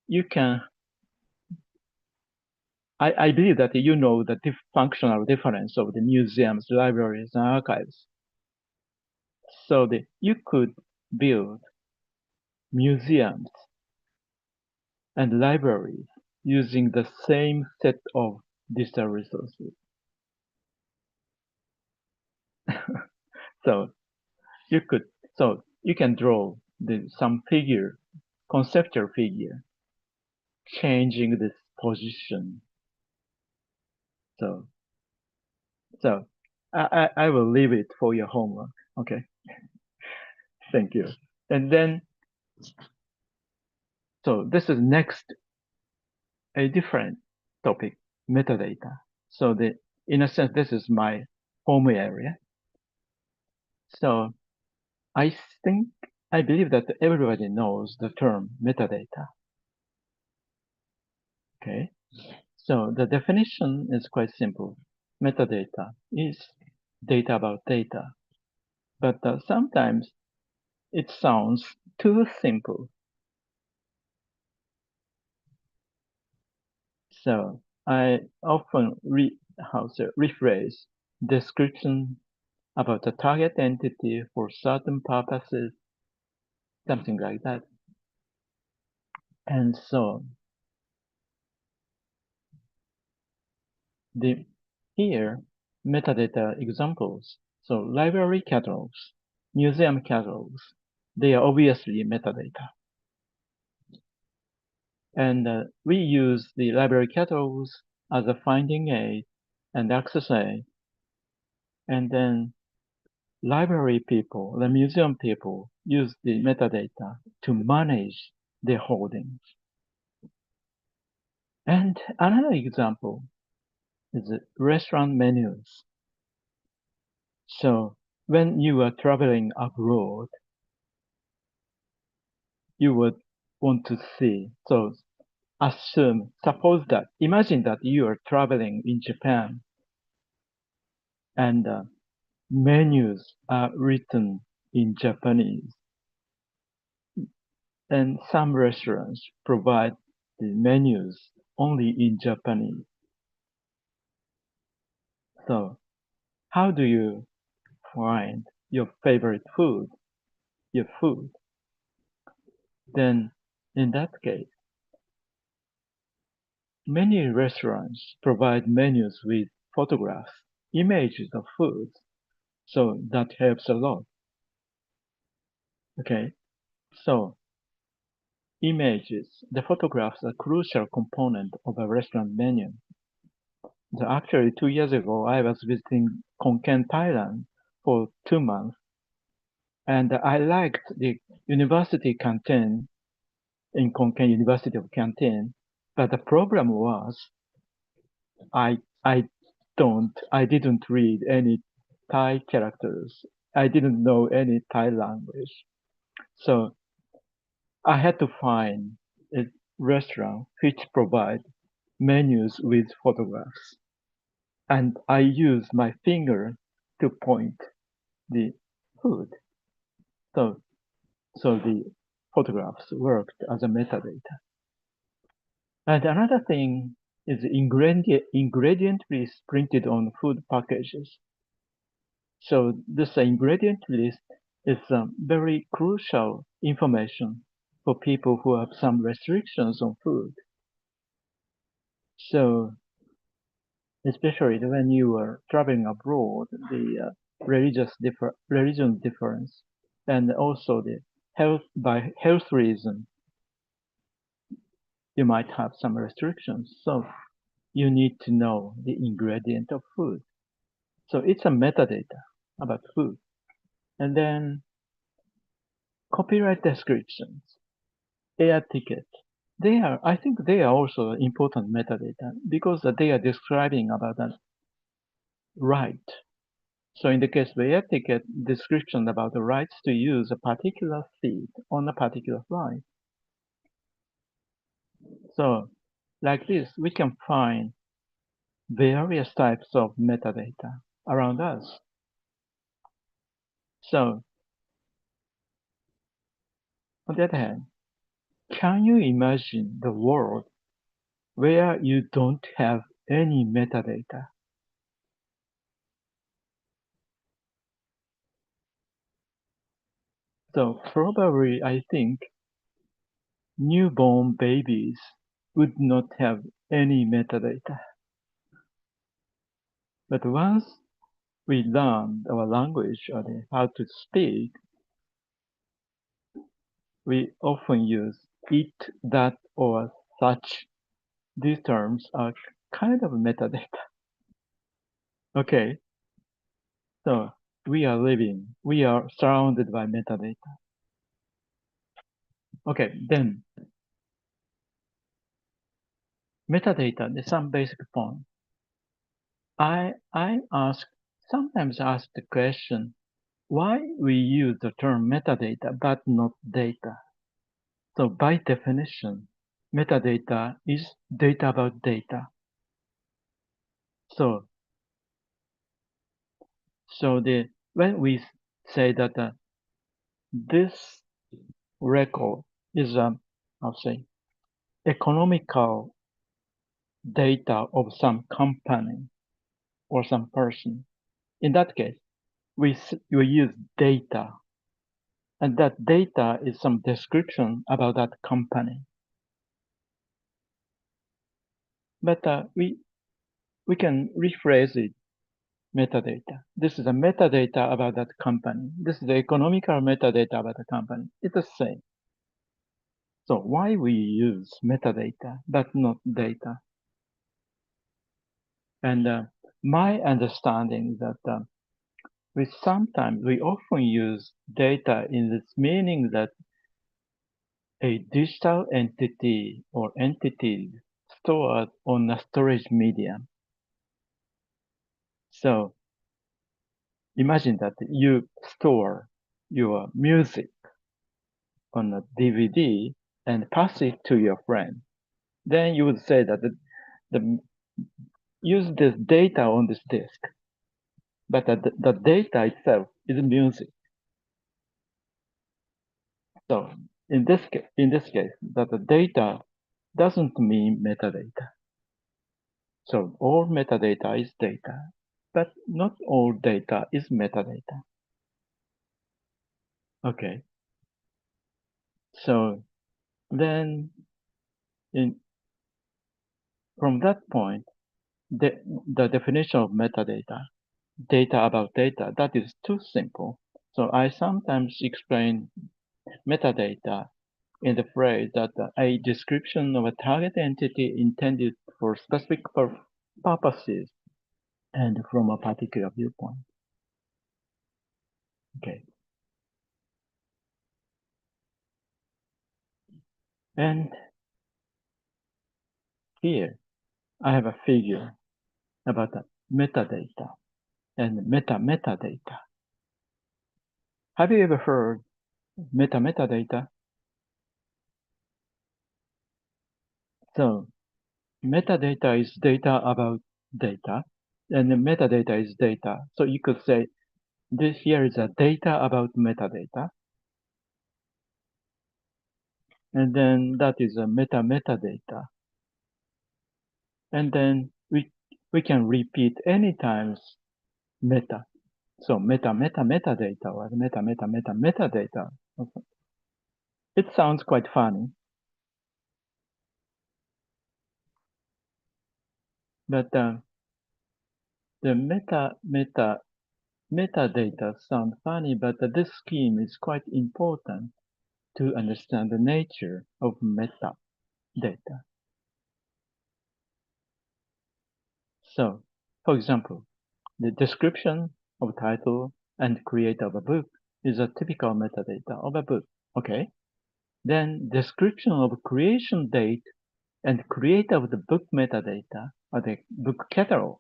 you can, I believe that you know the functional difference of the museums, libraries, and archives. So you could build museums and libraries using the same set of digital resources. So you can draw some figure, conceptual figure, changing this position. So I will leave it for your homework. Okay. Thank you. And then, so this is next, a different topic, metadata. So in a sense, this is my home area. So I believe that everybody knows the term metadata. Okay. So the definition is quite simple. Metadata is data about data. But sometimes it sounds too simple. So I often rephrase description about the target entity for certain purposes, something like that. And so here, metadata examples. So library catalogs, museum catalogs, they are obviously metadata. And we use the library catalogs as a finding aid and access aid. And then library people, the museum people use the metadata to manage their holdings. And another example is restaurant menus. So when you are traveling abroad, you would want to see. So imagine that you are traveling in Japan and menus are written in Japanese. And some restaurants provide the menus only in Japanese. So how do you find your favorite food, your food? Then in that case, many restaurants provide menus with photographs, images of food. So that helps a lot. Okay, so images, the photographs are a crucial component of a restaurant menu. So actually, 2 years ago, I was visiting Konkan, Thailand for 2 months, and I liked the university canteen in Konkan University of Canteen, but the problem was I didn't read any Thai characters. I didn't know any Thai language. So I had to find a restaurant which provide menus with photographs. And I use my finger to point the food. So the photographs worked as a metadata. And another thing is ingredient list printed on food packages. So this ingredient list is very crucial information for people who have some restrictions on food. So especially when you are traveling abroad, the religion difference, and also the health reason, you might have some restrictions. So you need to know the ingredient of food. So it's a metadata about food. And then copyright descriptions, air ticket. I think they are also important metadata because they are describing about a right. So in the case of air ticket, description about the rights to use a particular seat on a particular flight. So like this, we can find various types of metadata around us. So on the other hand, can you imagine the world where you don't have any metadata? So probably I think newborn babies would not have any metadata. But once we learn our language or how to speak, we often use it, that, or such. These terms are kind of metadata. Okay, so we are surrounded by metadata. Okay, then metadata, there's some basic point. I sometimes ask the question, why we use the term metadata but not data? So by definition, metadata is data about data. So when we say that this record is I'll say economical data of some company or some person, in that case, we use data, and that data is some description about that company. But we can rephrase it, metadata. This is a metadata about that company. This is the economical metadata about the company. It's the same. So why we use metadata but not data? And my understanding is that we often use data in this meaning that a digital entity or entities stored on a storage medium. So imagine that you store your music on a DVD and pass it to your friend. Then you would say that use this data on this disk, but the data itself is music. So in this case, that the data doesn't mean metadata. So all metadata is data, but not all data is metadata. Okay. So then from that point, the definition of metadata, data about data, that is too simple. So I sometimes explain metadata in the phrase that a description of a target entity intended for specific purposes and from a particular viewpoint. Okay. And here I have a figure about the metadata and metadata. Have you ever heard metadata? So metadata is data about data, and the metadata is data. So you could say this here is a data about metadata. And then that is a metadata. And then we can repeat any times meta. So metadata or metadata. It sounds quite funny. But the metadata sound funny, but this scheme is quite important to understand the nature of metadata. So, for example, the description of title and creator of a book is a typical metadata of a book. Okay. Then description of creation date and creator of the book metadata or the book catalog,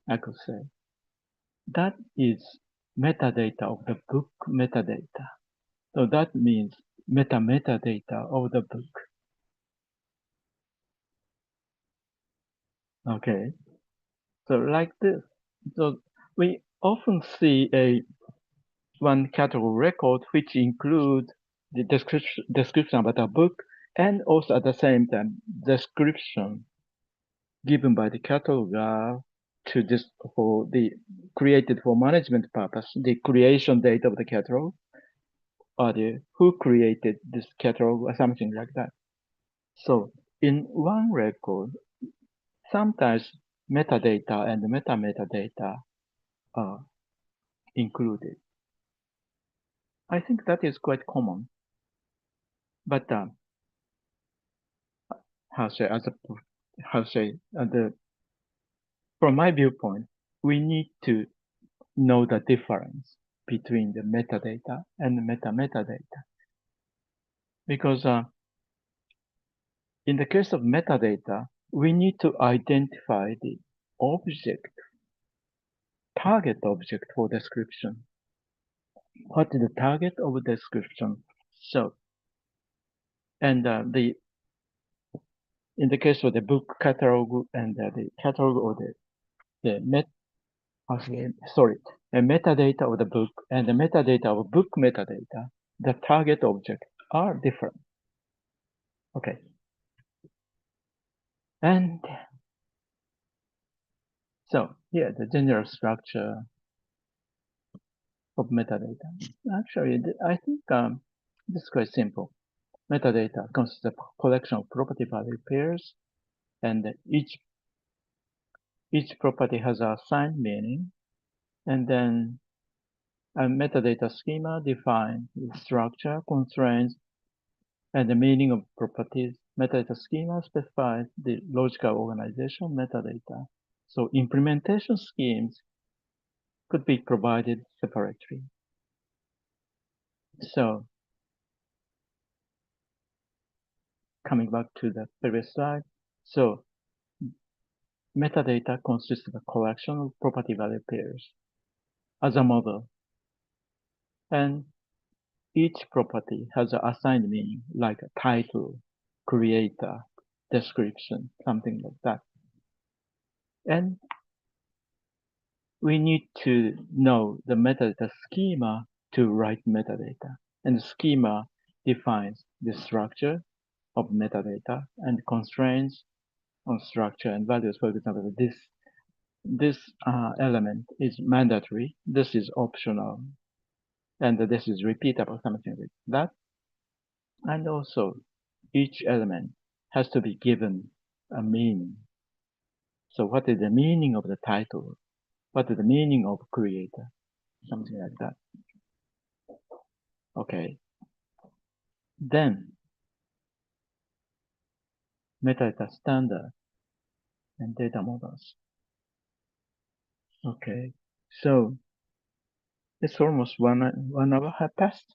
I could say. That is metadata of the book metadata. So that means metadata of the book. Okay. So like this. So we often see one catalog record which includes the description about a book and also at the same time description given by the cataloger to this for the created for management purpose, the creation date of the catalog or the who created this catalog or something like that. So in one record, sometimes metadata and metadata are included. I think that is quite common. But from my viewpoint, we need to know the difference between the metadata and metadata. Because in the case of metadata, we need to identify the object, target object for description. What is the target of description? So, and in the case of the book catalog and the catalog or the metadata of the book and the metadata of book metadata, the target objects are different. Okay. And so here, the general structure of metadata. Actually, I think this is quite simple. Metadata consists of a collection of property value pairs, and each property has a assigned meaning, and then a metadata schema defines the structure, constraints, and the meaning of properties. Metadata schema specifies the logical organization of metadata. So implementation schemes could be provided separately. So coming back to the previous slide. So metadata consists of a collection of property value pairs as a model. And each property has an assigned meaning, like a title, creator, description, something like that. And we need to know the metadata schema to write metadata. And the schema defines the structure of metadata and constraints on structure and values. For example, this element is mandatory, this is optional, and this is repeatable, something like that. And also, each element has to be given a meaning. So what is the meaning of the title? What is the meaning of creator? Something like that. Okay. Then, metadata standard and data models. Okay. So, it's almost one hour have passed.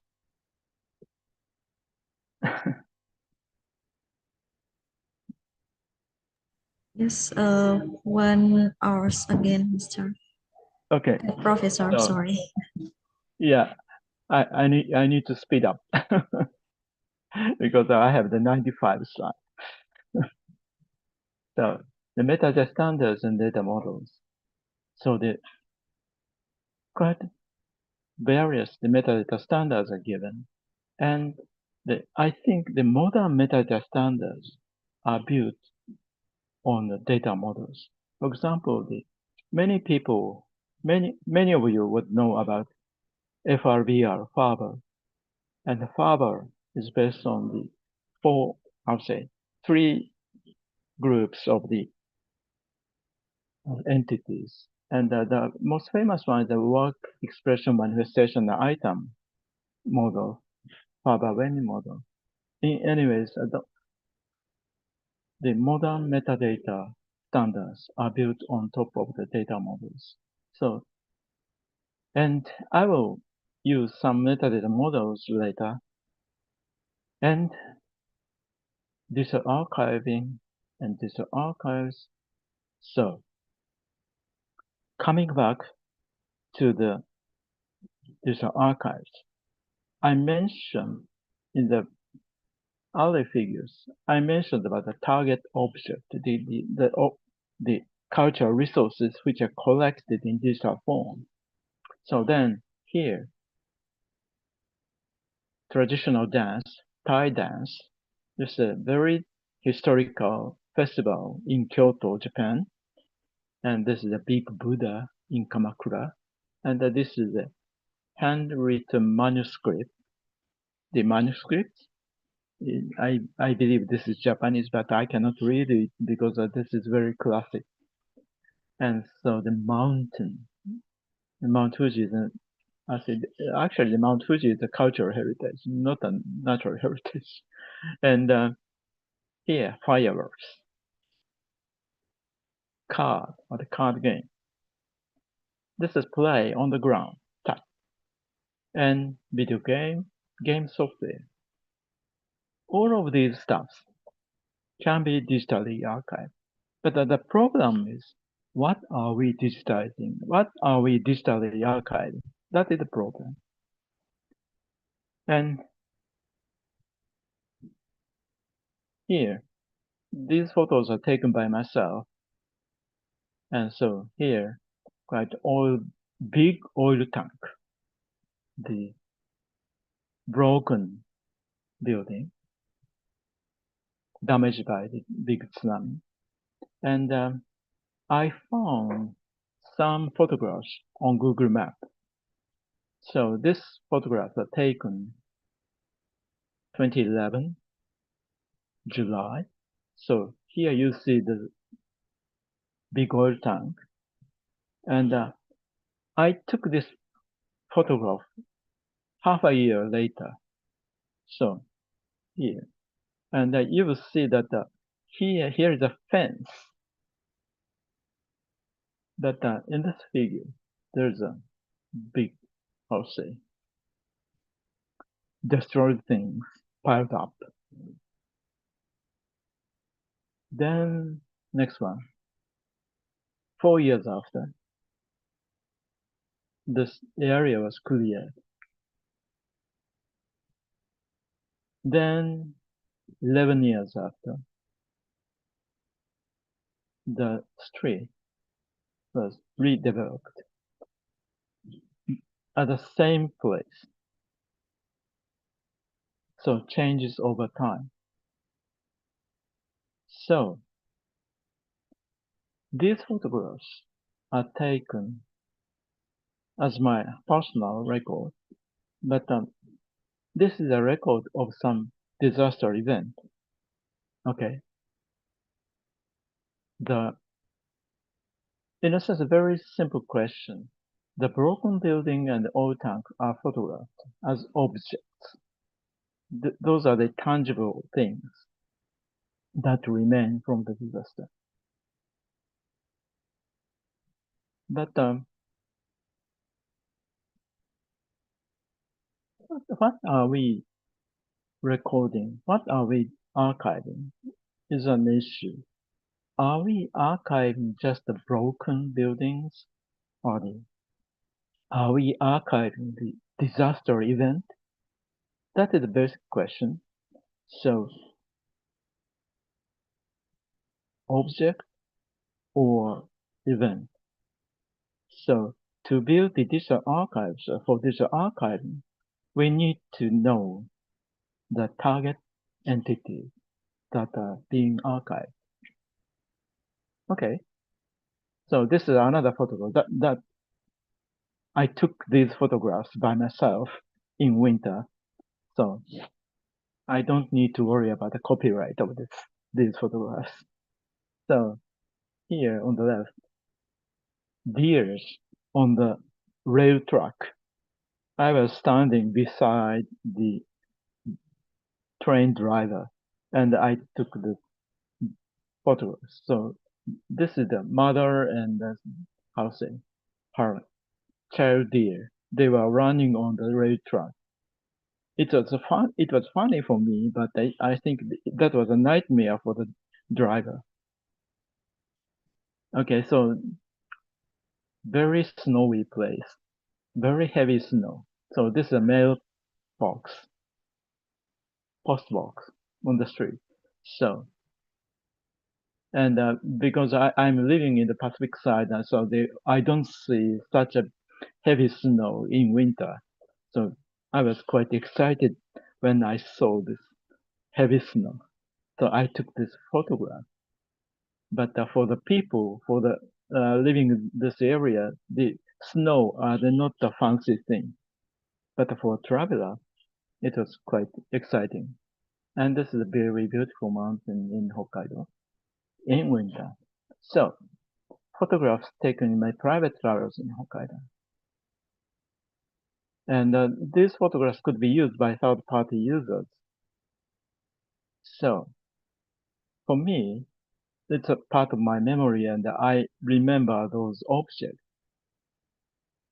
Yes, 1 hour again, Mr. Okay. Professor, So, sorry. yeah, I need to speed up because I have the 95 slide. So the metadata standards and data models. So the quite various the metadata standards are given, and I think the modern metadata standards are built on the data models. For example, many of you would know about FRBR, Faber, and Faber is based on the three groups of the entities. And the most famous one is the work expression manifestation item model, Faber-Venn model. Anyways, the modern metadata standards are built on top of the data models. So, and I will use some metadata models later. And digital archiving and digital archives. So, coming back to the digital archives, I mentioned in the early figures, I mentioned about the target object, the cultural resources which are collected in digital form. So then here, traditional dance, Thai dance, this is a very historical festival in Kyoto, Japan. And this is a big Buddha in Kamakura. And this is a handwritten manuscript. The manuscript, I believe this is Japanese, but I cannot read it because this is very classic. And so the Mount Fuji is actually the Mount Fuji is a cultural heritage, not a natural heritage. And here, fireworks, the card game. This is play on the ground, tap, and video game software. All of these stuffs can be digitally archived. But the problem is, what are we digitizing? What are we digitally archiving? That is the problem. And here, these photos are taken by myself. And so here, quite big oil tank, the broken building, damaged by the big tsunami. And I found some photographs on Google Map. So this photographs are taken 2011, July. So here you see the big oil tank. And I took this photograph half a year later. So here, and you will see that here is a fence. But in this figure, there's a big, destroyed things piled up. Then next one, 4 years after, this area was cleared. Then 11 years after, the street was redeveloped at the same place. So changes over time. So these photographs are taken as my personal record, but this is a record of some disaster event. Okay. In a sense, a very simple question. The broken building and the oil tank are photographed as objects. Those are the tangible things that remain from the disaster. But what are we recording? What are we archiving is an issue. Are we archiving just the broken buildings, or are we archiving the disaster event? That is the basic question. So, object or event. So, to build the digital archives for digital archiving, we need to know the target entities that are being archived. Okay, so this is another photograph that I took these photographs by myself in winter, so I don't need to worry about the copyright of these photographs. So here on the left, deers on the rail track. I was standing beside the train driver and I took the photographs. So this is the mother and the, her child deer. They were running on the rail track. It was funny for me, but I think that was a nightmare for the driver. Okay, so very snowy place, very heavy snow. So this is a mail box, post box on the street. So, and because I'm living in the Pacific side, so I don't see such a heavy snow in winter. So I was quite excited when I saw this heavy snow. So I took this photograph. But for the people, for the living in this area, the snow are not a fancy thing. But for a traveler, it was quite exciting. And this is a very beautiful mountain in Hokkaido in winter. So photographs taken in my private travels in Hokkaido. And these photographs could be used by third-party users. So for me, it's a part of my memory and I remember those objects.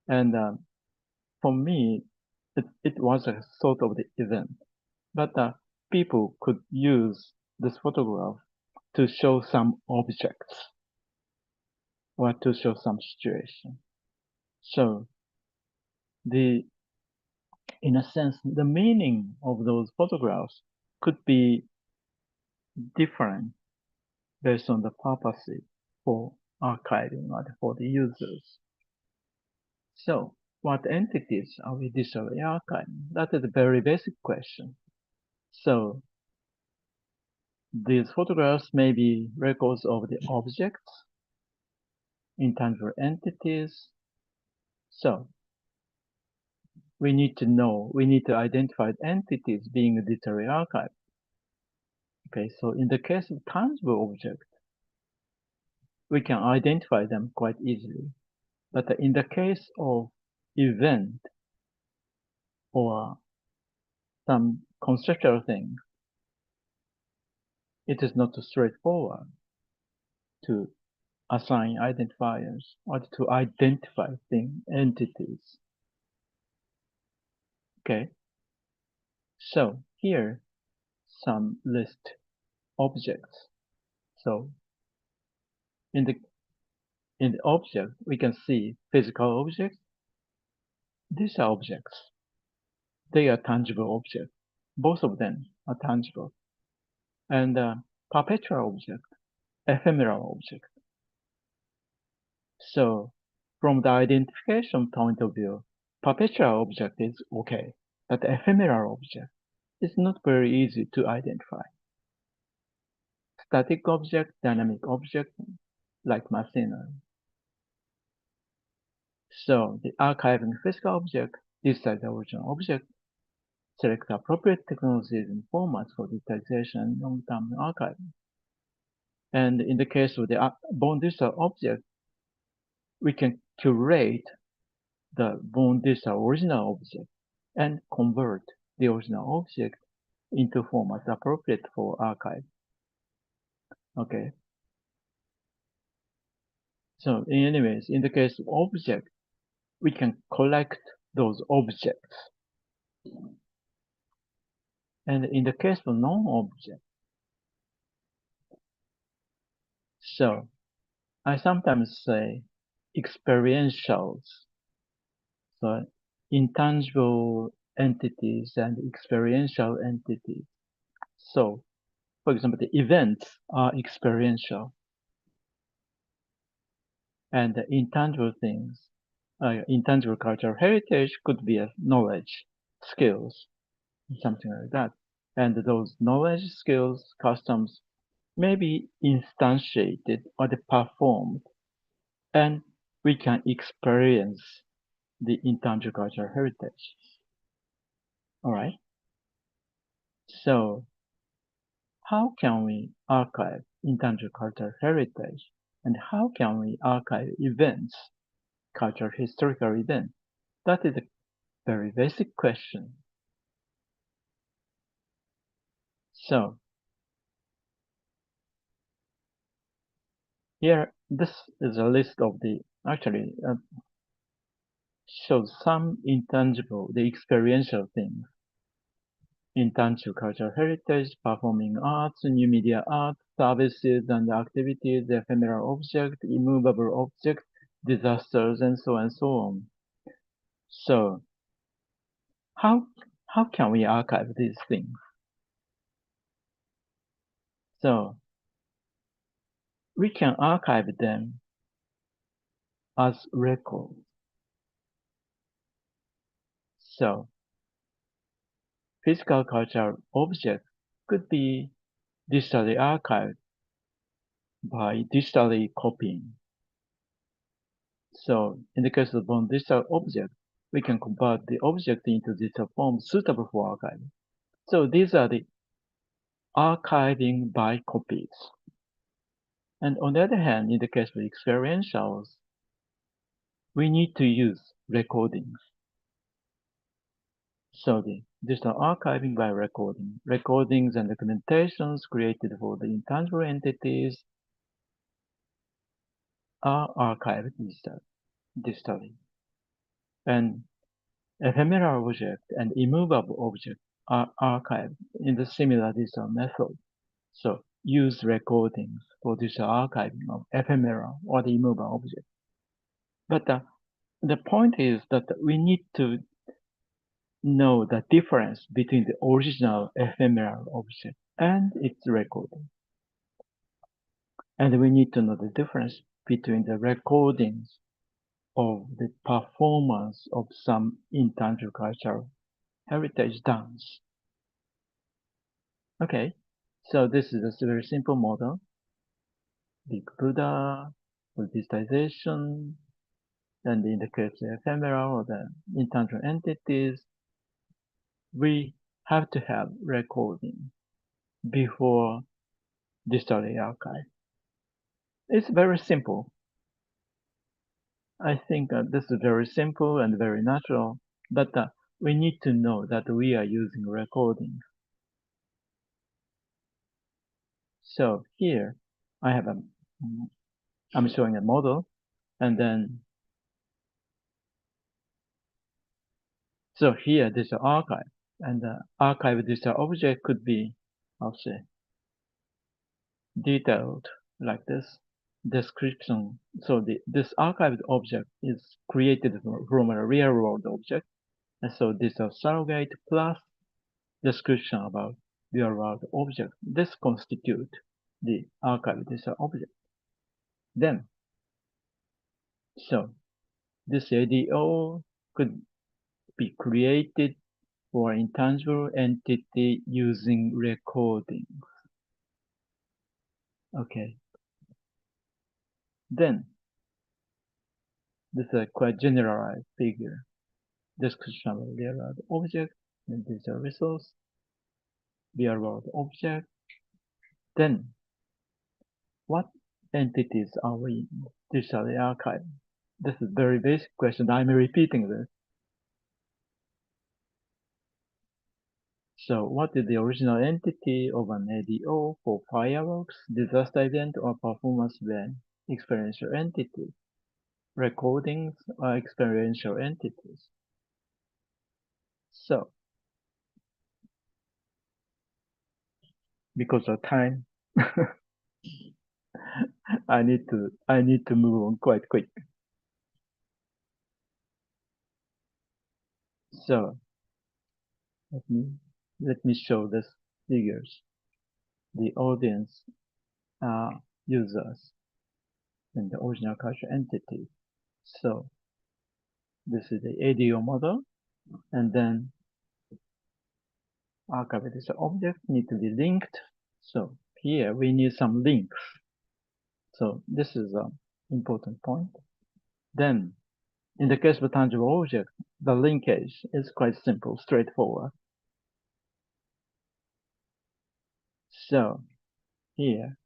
And for me, it was a sort of the event. But people could use this photograph to show some objects or to show some situation. So in a sense, the meaning of those photographs could be different based on the purpose for archiving or for the users. So what entities are we digitally archiving? That is a very basic question. So these photographs may be records of the objects, intangible entities. So we need to identify entities being digitally archived. Okay, so in the case of tangible objects, we can identify them quite easily. But in the case of event or some conceptual thing, it is not straightforward to assign identifiers or to identify entities. Okay, so here some list objects. So in the object we can see physical objects. These are objects. They are tangible objects. Both of them are tangible. And perpetual object, ephemeral object. So from the identification point of view, perpetual object is okay, but ephemeral object is not very easy to identify. Static object, dynamic object, like machinery. So the archiving physical object, digitize the original object, select appropriate technologies and formats for digitization and long-term archiving. And in the case of the born digital object, we can curate the born digital original object and convert the original object into formats appropriate for archive. Okay. So anyways, in the case of object, we can collect those objects. And in the case of non-object, so I sometimes say experientials. So intangible entities and experiential entities. So for example, the events are experiential. And the intangible things, intangible cultural heritage could be a knowledge, skills, something like that. And those knowledge, skills, customs may be instantiated or performed, and we can experience the intangible cultural heritage. All right. So how can we archive intangible cultural heritage? And how can we archive events, cultural historical events? That is a very basic question. So here, this is a list of the, actually, shows some intangible, the experiential things. Intangible cultural heritage, performing arts, new media art, services and activities, ephemeral objects, immovable objects, disasters, and so on and so on. So how can we archive these things? So we can archive them as records. So physical cultural objects could be digitally archived by digitally copying. So in the case of one digital object, we can convert the object into digital form suitable for archiving. So these are the archiving by copies. And on the other hand, in the case of experientials, we need to use recordings. So the digital archiving by recording. Recordings and documentations created for the intangible entities are archived digitally. And ephemeral objects and immovable objects are archived in the similar digital method. So use recordings for digital archiving of ephemeral or the immovable objects. But the point is that we need to know the difference between the original ephemeral object and its recording. And we need to know the difference between the recordings of the performance of some intangible cultural heritage dance. Okay, so this is a very simple model. Big Buddha for digitization, and in the case of ephemeral or the intangible entities, we have to have recording before digitally archive. It's very simple. I think this is very simple and very natural, but we need to know that we are using recording. So here I have I'm showing a model, and then so here this is archive, and the archive digital object could be, I'll say, detailed like this description. So this archived object is created from a real world object, and so this is a surrogate plus description about real world object. This constitute the archived digital object. Then, so this ADO could be created for intangible entity using recording. Okay. Then, this is a quite generalized figure. Description of real world object and digital resource, real world object. Then, what entities are we digitally archiving? This is a very basic question. I'm repeating this. So what is the original entity of an ADO for fireworks, disaster event, or performance event? Experiential entity. Recordings are experiential entities. So, because of time, I need to move on quite quick. So, let me show these figures. The audience are users and the original cultural entity. So, this is the ADO model, and then archive this object need to be linked. So here we need some links. So this is an important point. Then in the case of a tangible object, the linkage is quite simple, straightforward. So here,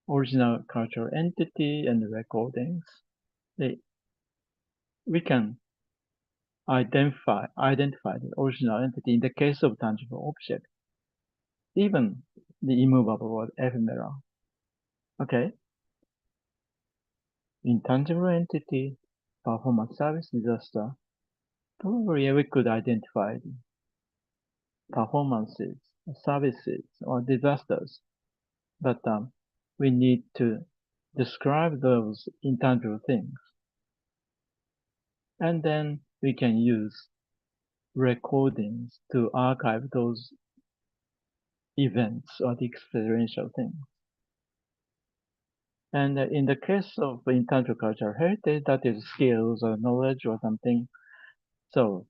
original cultural entity and recordings, we can identify the original entity in the case of tangible object, even the immovable or ephemeral. Okay. Intangible entity, performance service disaster. Probably we could identify the performances, services, or disasters, but we need to describe those intangible things. And then we can use recordings to archive those events or the experiential things. And in the case of intangible cultural heritage, that is skills or knowledge or something. So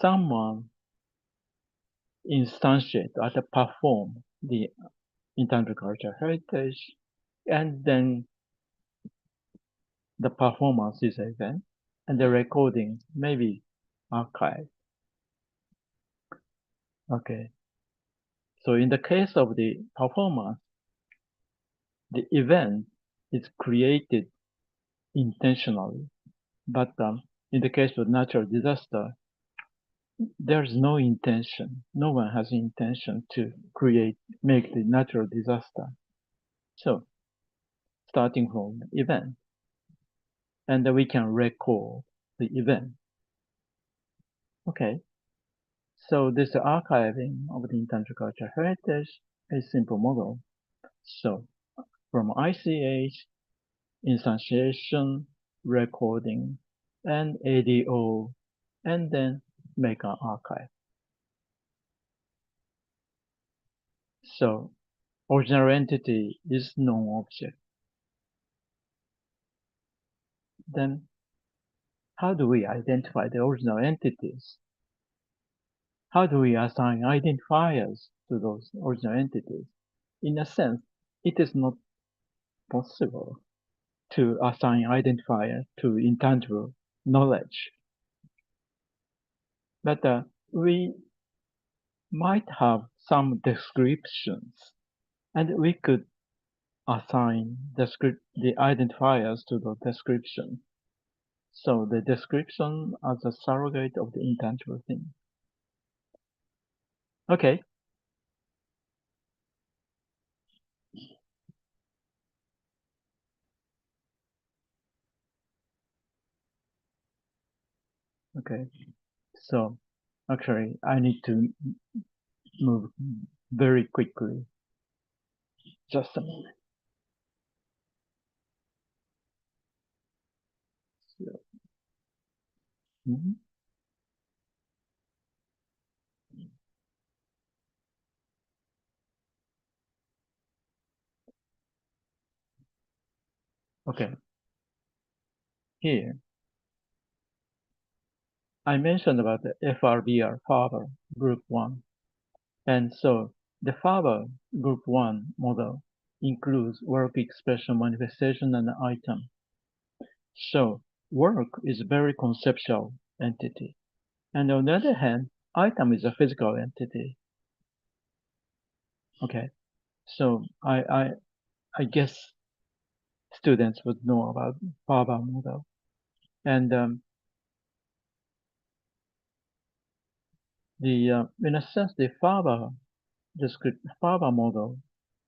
someone instantiate or perform the intangible cultural heritage, and then the performance is an event, and the recording may be archived. Okay. So in the case of the performance, the event is created intentionally, but in the case of natural disaster, there's no intention. No one has intention to make the natural disaster. So starting from the event, and we can record the event. Okay. So this archiving of the intangible cultural heritage is a simple model. So from ICH, instantiation, recording, and ADO, and then make an archive. So original entity is known object. Then how do we identify the original entities? How do we assign identifiers to those original entities? In a sense, it is not possible to assign identifier to intangible knowledge. But we might have some descriptions, and we could assign the identifiers to the description. So the description as a surrogate of the intangible thing. Okay. Okay. So actually, I need to move very quickly. Just a moment. So, Okay. Here, I mentioned about the FRBR, Faber Group 1. And so the Faber Group 1 model includes work, expression, manifestation, and item. So work is a very conceptual entity. And on the other hand, item is a physical entity. Okay. So I guess students would know about Faber model. And in a sense, the Faber model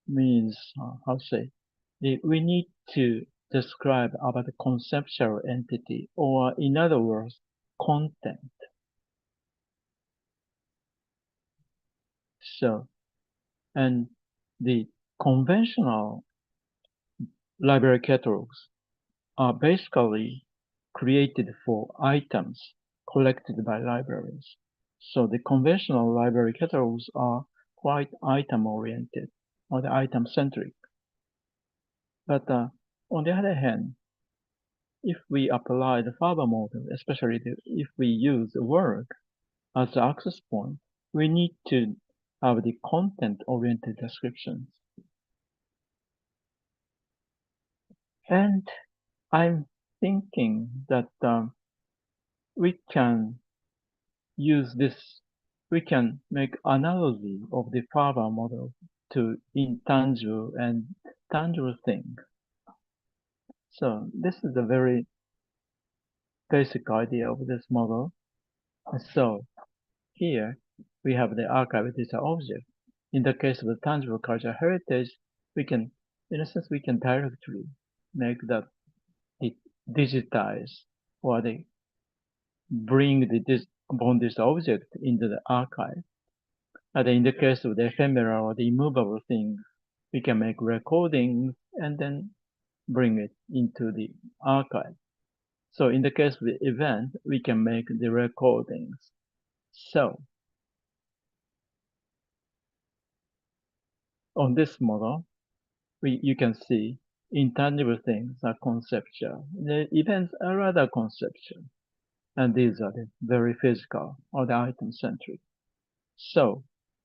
means, how to say, we need to describe about the conceptual entity, or in other words, content. So, and the conventional library catalogs are basically created for items collected by libraries. So the conventional library catalogs are quite item-oriented, or the item-centric. But on the other hand, if we apply the Faber model, especially if we use work as the access point, we need to have the content-oriented descriptions. And I'm thinking that we can use this, we can make analogy of the Faber model to intangible and tangible things. So this is a very basic idea of this model. So here we have the archive digital object. In the case of the tangible cultural heritage, we can, in a sense, we can directly make that it digitize or they bring the bonded object into the archive. And in the case of the ephemeral or the immovable things, we can make recordings and then bring it into the archive. So in the case of the event, we can make the recordings. So on this model, you can see intangible things are conceptual. The events are rather conceptual. And these are the very physical or the item centric. So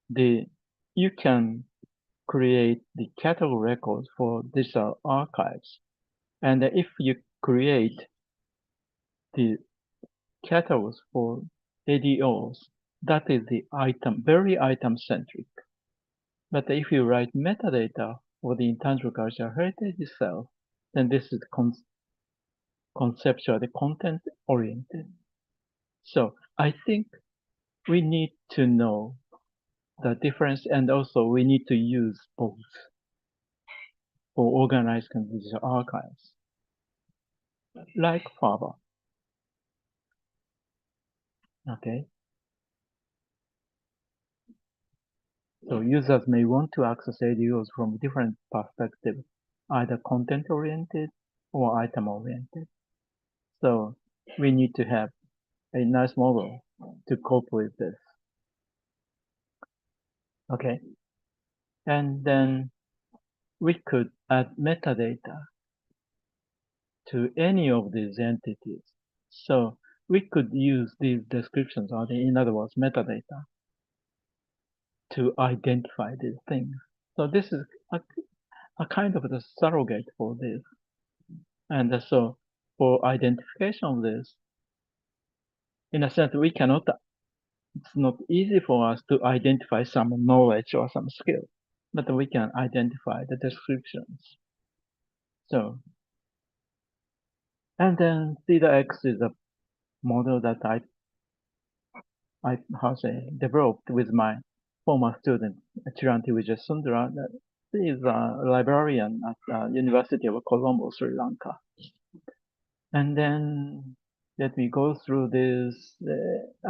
you can create the catalog records for digital archives. And if you create the catalogs for ADOs, that is the item, very item centric. But if you write metadata for the intangible cultural heritage itself, then this is conceptual, the content oriented. So I think we need to know the difference, and also we need to use both for organized digital archives, like Faber. Okay. So users may want to access ADOs from different perspectives, either content-oriented or item-oriented. So we need to have a nice model to cope with this. Okay. And then we could add metadata to any of these entities. So we could use these descriptions, or in other words, metadata, to identify these things. So this is a kind of the surrogate for this. And so for identification of this, in a sense, it's not easy for us to identify some knowledge or some skill, but we can identify the descriptions. So, and then theta X is a model that I developed with my former student, Chiranti Vijayasundara. He is a librarian at the University of Colombo, Sri Lanka. And then let me go through this.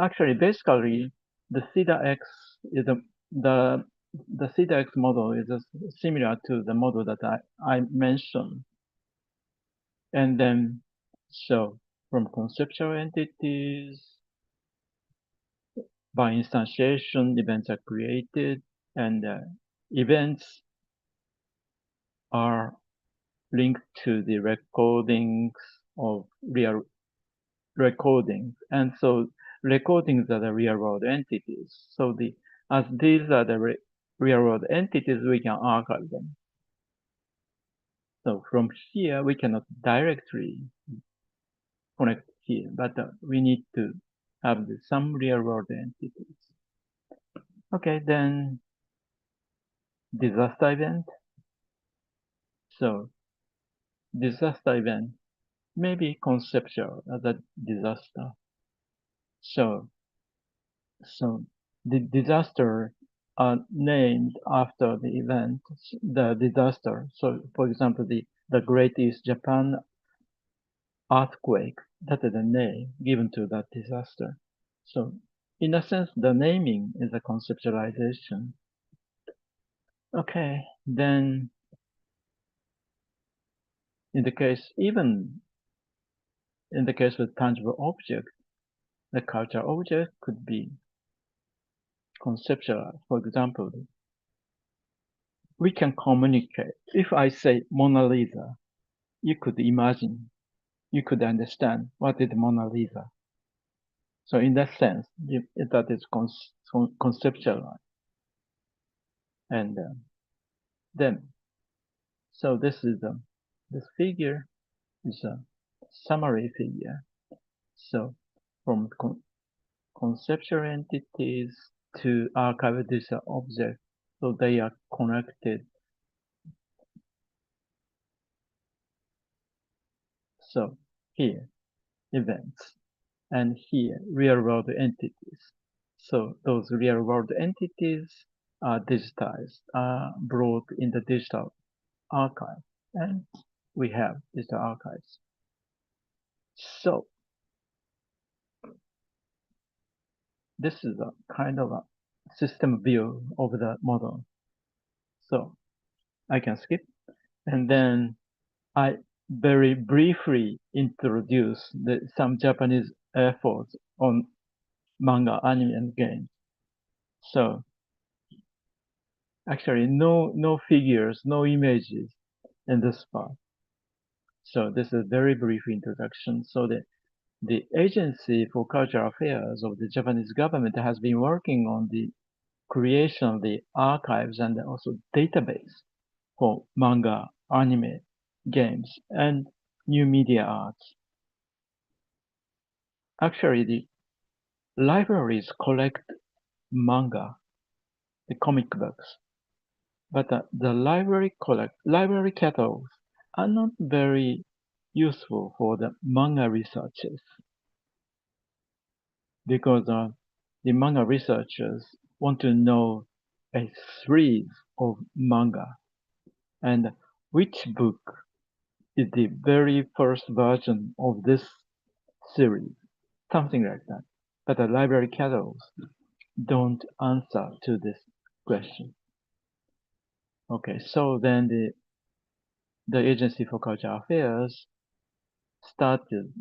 Actually, basically, the theta X is the theta X model is similar to the model that I mentioned. And then, so from conceptual entities, by instantiation, events are created, and events are linked to the recordings of real recordings. And so recordings are the real world entities. So as these are the real world entities, we can archive them. So from here, we cannot directly connect here, but we need to have some real world entities. Okay, then disaster event. So disaster event may be conceptual as a disaster. So the disaster are named after the event, the disaster. So for example, the Great East Japan earthquake, that is the name given to that disaster. So in a sense, the naming is a conceptualization. Okay, then even in the case of tangible object, the cultural object could be conceptualized. For example, we can communicate. If I say Mona Lisa, you could imagine, you could understand what is Mona Lisa. So in that sense, that is conceptual. And then, so this is this figure is a summary figure. So from conceptual entities to archive digital objects, so they are connected. So here, events, and here, real-world entities. So those real-world entities are digitized, are brought in the digital archive, and we have digital archives. So this is a kind of a system view of the model. So I can skip, and then I very briefly introduce some Japanese efforts on manga, anime, and games. So actually, no figures, no images in this part. So this is a very brief introduction. So the Agency for Cultural Affairs of the Japanese government has been working on the creation of the archives and also database for manga, anime, games, and new media arts. Actually, the libraries collect manga, the comic books, but the library catalogs are not very useful for the manga researchers because the manga researchers want to know a series of manga and which book is the very first version of this series, something like that. But the library catalogs don't answer to this question. Okay, so then the Agency for Cultural Affairs started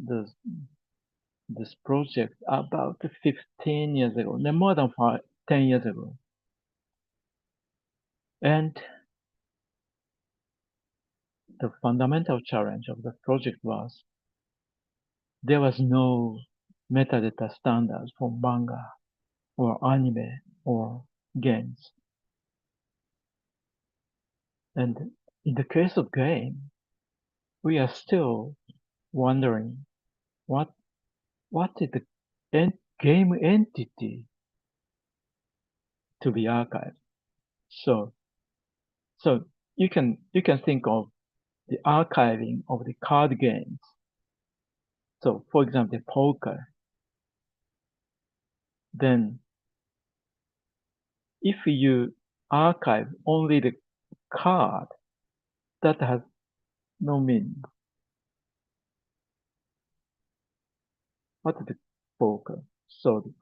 this project about 15 years ago, no more than 10 years ago. And the fundamental challenge of the project was there was no metadata standards for manga or anime or games. And in the case of game, we are still wondering what is the game entity to be archived. So you can think of the archiving of the card games. So for example, poker. Then if you archive only the card, that has no meaning. What is the poker? So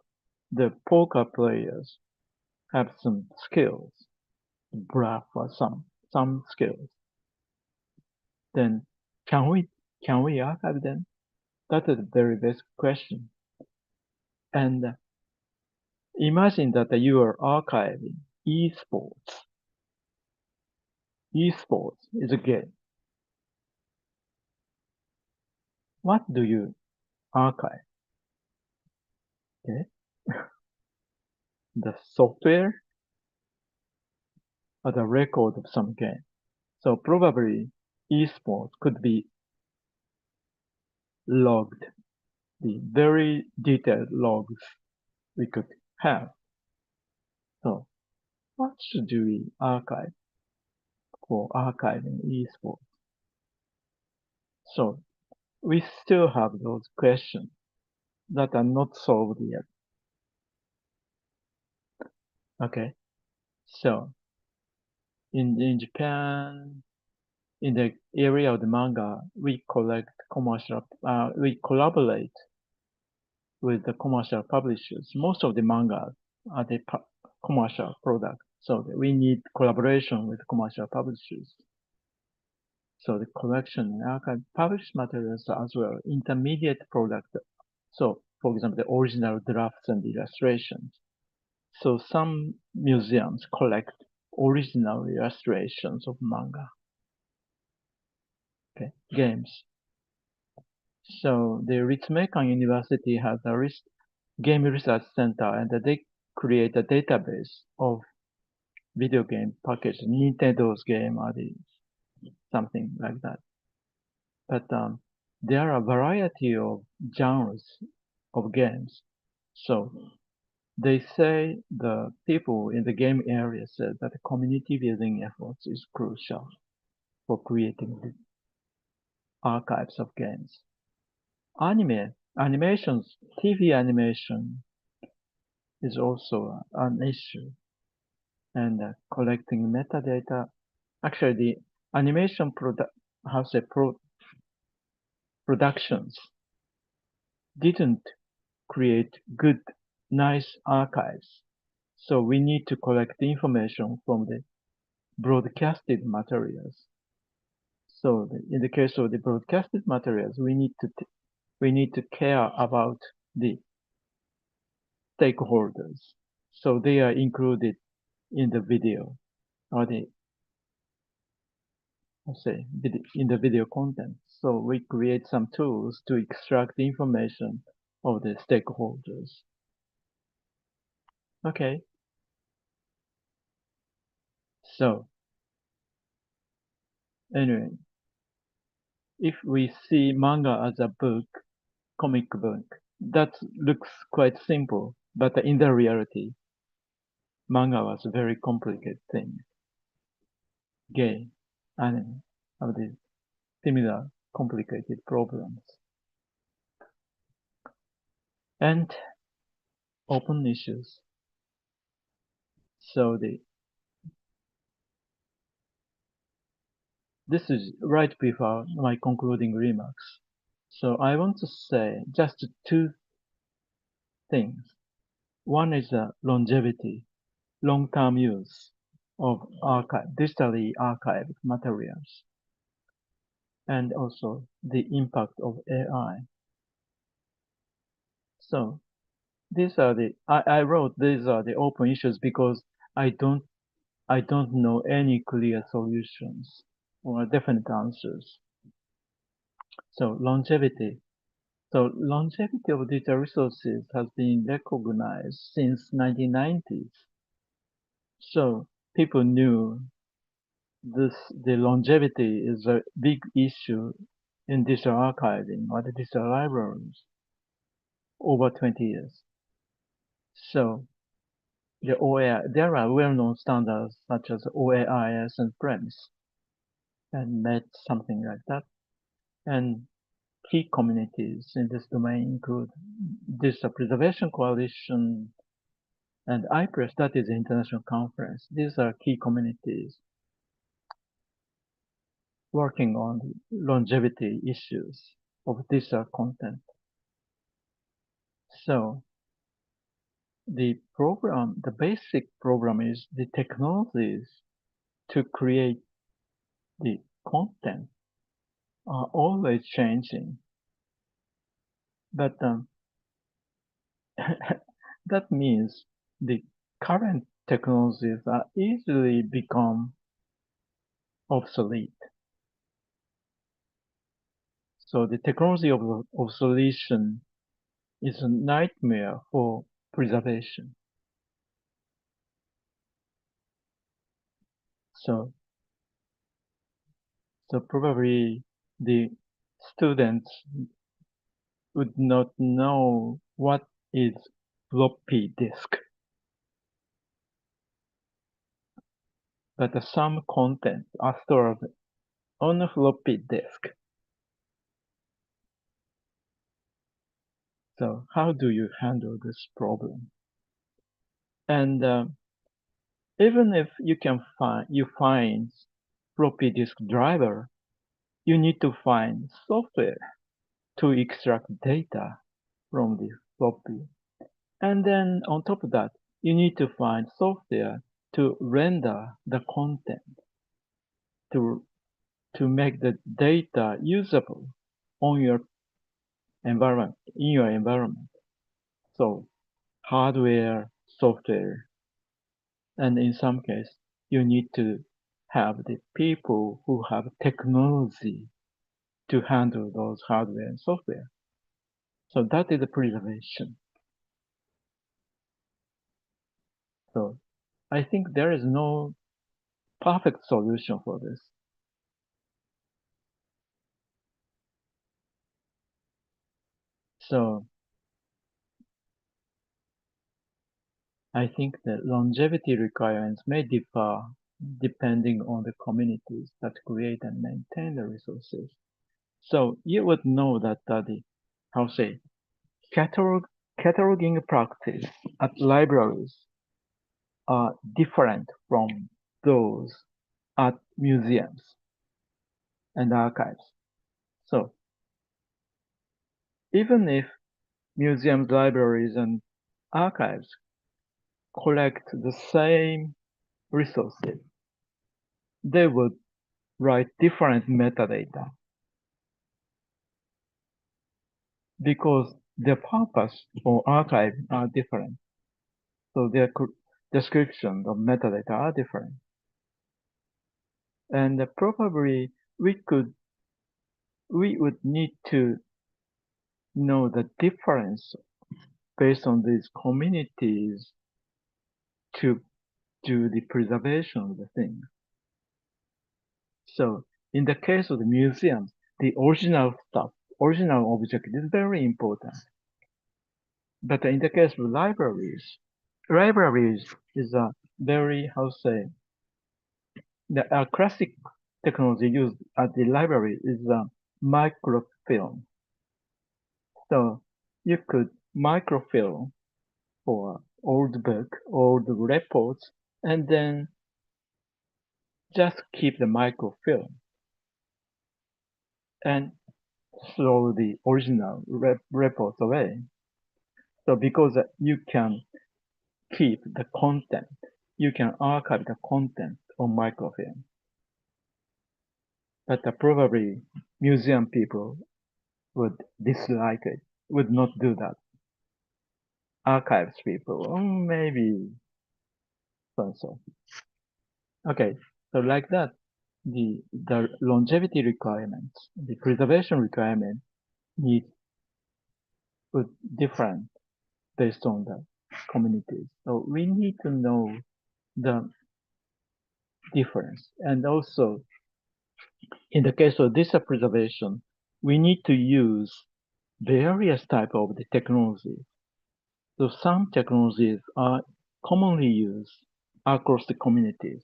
the poker players have some skills, bluff or some skills. Then can we archive them? That is the very basic question. And imagine that you are archiving esports. Esports is a game. What do you archive? Okay. The software or the record of some game. So probably esports could be logged, the very detailed logs we could have. So what should we archive for archiving esports? So we still have those questions that are not solved yet. Okay. So in Japan, in the area of the manga, we collaborate with the commercial publishers. Most of the mangas are the commercial products, so we need collaboration with commercial publishers. So the collection and archive published materials as well, intermediate product. So for example, the original drafts and illustrations. So some museums collect original illustrations of manga. Okay, games. So the Ritsumeikan University has game research center, and they create a database of video game package, Nintendo's game or something like that. But there are a variety of genres of games. So they say the people in the game area said that community building efforts is crucial for creating the archives of games. Animations, TV animation is also an issue, and collecting metadata. Actually, the animation productions didn't create good, nice archives. So we need to collect the information from the broadcasted materials. So in the case of the broadcasted materials, we need to care about the stakeholders. So they are included in the video or in the video content. So we create some tools to extract the information of the stakeholders. Okay. So anyway, if we see manga as a book, comic book, that looks quite simple, but in the reality, manga was a very complicated thing. Game, anime, have these similar complicated problems. And open issues. So this is right before my concluding remarks. So I want to say just two things. One is longevity, long-term use of digitally archived materials, and also the impact of AI. So these are I wrote these are the open issues because I don't know any clear solutions or definite answers. So longevity. So longevity of digital resources has been recognized since 1990s. So people knew the longevity is a big issue in digital archiving or the digital libraries over 20 years. So there are well-known standards such as OAIS and PREMS and MET, something like that. And key communities in this domain include Digital Preservation Coalition and IPRES, that is the international conference. These are key communities working on longevity issues of digital content. So the basic program is the technologies to create the content are always changing. But that means the current technologies are easily become obsolete. So the technology of obsolescence is a nightmare for preservation. So probably the students would not know what is floppy disk. But some content are stored on a floppy disk. So how do you handle this problem? And even if you find floppy disk driver, you need to find software to extract data from the floppy. And then on top of that, you need to find software to render the content to make the data usable on your environment, in your environment. So hardware, software, and in some cases, you need to have the people who have technology to handle those hardware and software. So that is the preservation. So I think there is no perfect solution for this. So I think that longevity requirements may differ depending on the communities that create and maintain the resources. So you would know that how say, cataloging practice at libraries are different from those at museums and archives. So even if museums, libraries, and archives collect the same resources, they would write different metadata because their purpose for archive are different. So their description of metadata are different. And probably we would need to know the difference based on these communities to do the preservation of the thing. So in the case of the museums, the original stuff, original object is very important. But in the case of libraries is a very, the classic technology used at the library is a microfilm. So you could microfilm for old book, old reports, and then just keep the microfilm and throw the original reports away. So because you can keep the content, you can archive the content on microfilm. But probably museum people would dislike it, would not do that. Archives people, maybe so and so. Okay, so like that, the longevity requirements, the preservation requirement need would different based on the communities. So we need to know the difference. And also, in the case of data preservation, we need to use various type of the technology. So some technologies are commonly used across the communities.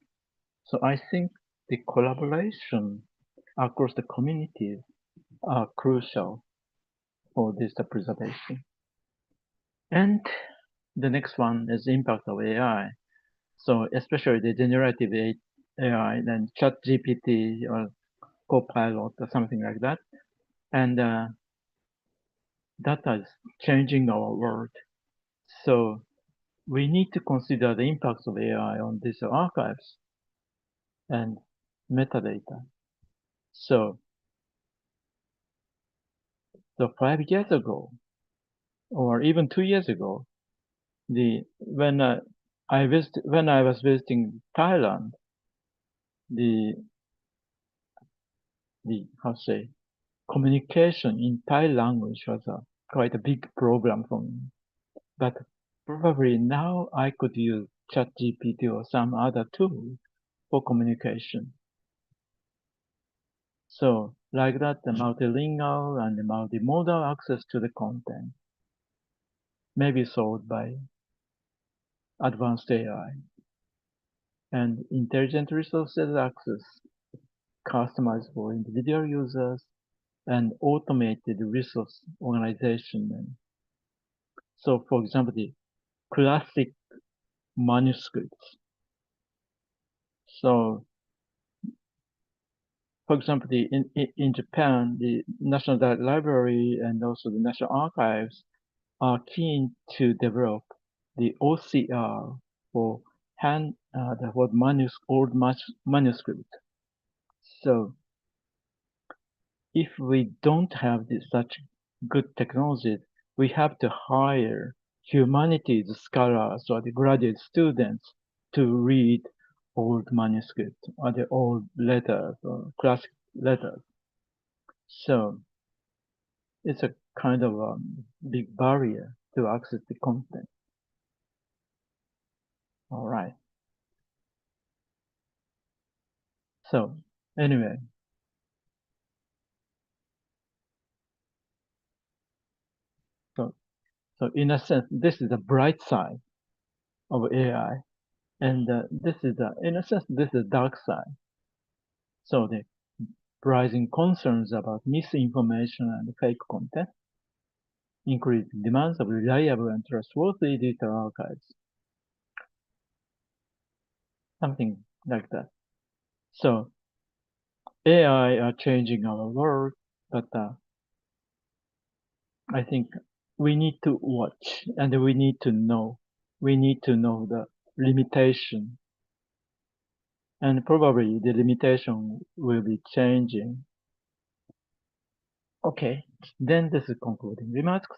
So I think the collaboration across the communities are crucial for data preservation. And the next one is the impact of AI. So especially the generative AI and ChatGPT or Copilot or something like that. And that is changing our world. So we need to consider the impacts of AI on digital archives and metadata. So 5 years ago, or even 2 years ago, when I was visiting Thailand, the how to say, communication in Thai language was quite a big problem for me. But probably now I could use ChatGPT or some other tool for communication. So like that, the multilingual and the multimodal access to the content may be solved by advanced AI. And intelligent resources access customized for individual users and automated resource organization. So for example, the classic manuscripts. So for example, in Japan, the National Library and also the National Archives are keen to develop the OCR for old manuscript. So if we don't have such good technology, we have to hire humanities scholars or the graduate students to read old manuscripts or the old letters or classic letters. So it's a kind of a big barrier to access the content. All right. So anyway, so in a sense, this is the bright side of AI, and this is in a sense, this is the dark side. So the rising concerns about misinformation and fake content, increasing demands of reliable and trustworthy digital archives, something like that. So AI are changing our world, but I think we need to watch and we need to know. We need to know the limitation, and probably the limitation will be changing. Okay, then this is concluding remarks.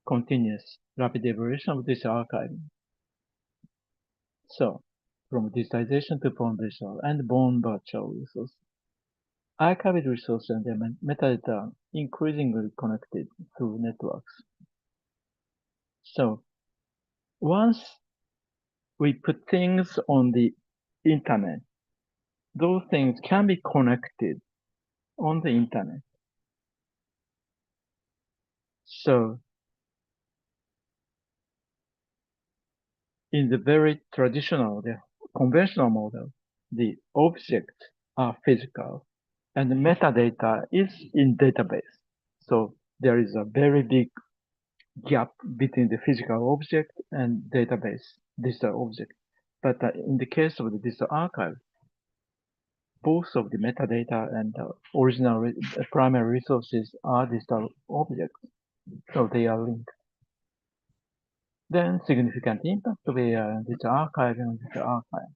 Continuous rapid evolution of this archiving. So, from digitization to foundational and born virtual resources, archived resources and their metadata are increasingly connected through networks. So, once we put things on the internet, those things can be connected on the internet. So, in the very traditional, the conventional model, the objects are physical and the metadata is in database. So there is a very big gap between the physical object and database digital object. But in the case of the digital archive, both of the metadata and the original primary resources are digital objects. So they are linked. Then significant impact of AI and digital archive and digital archive.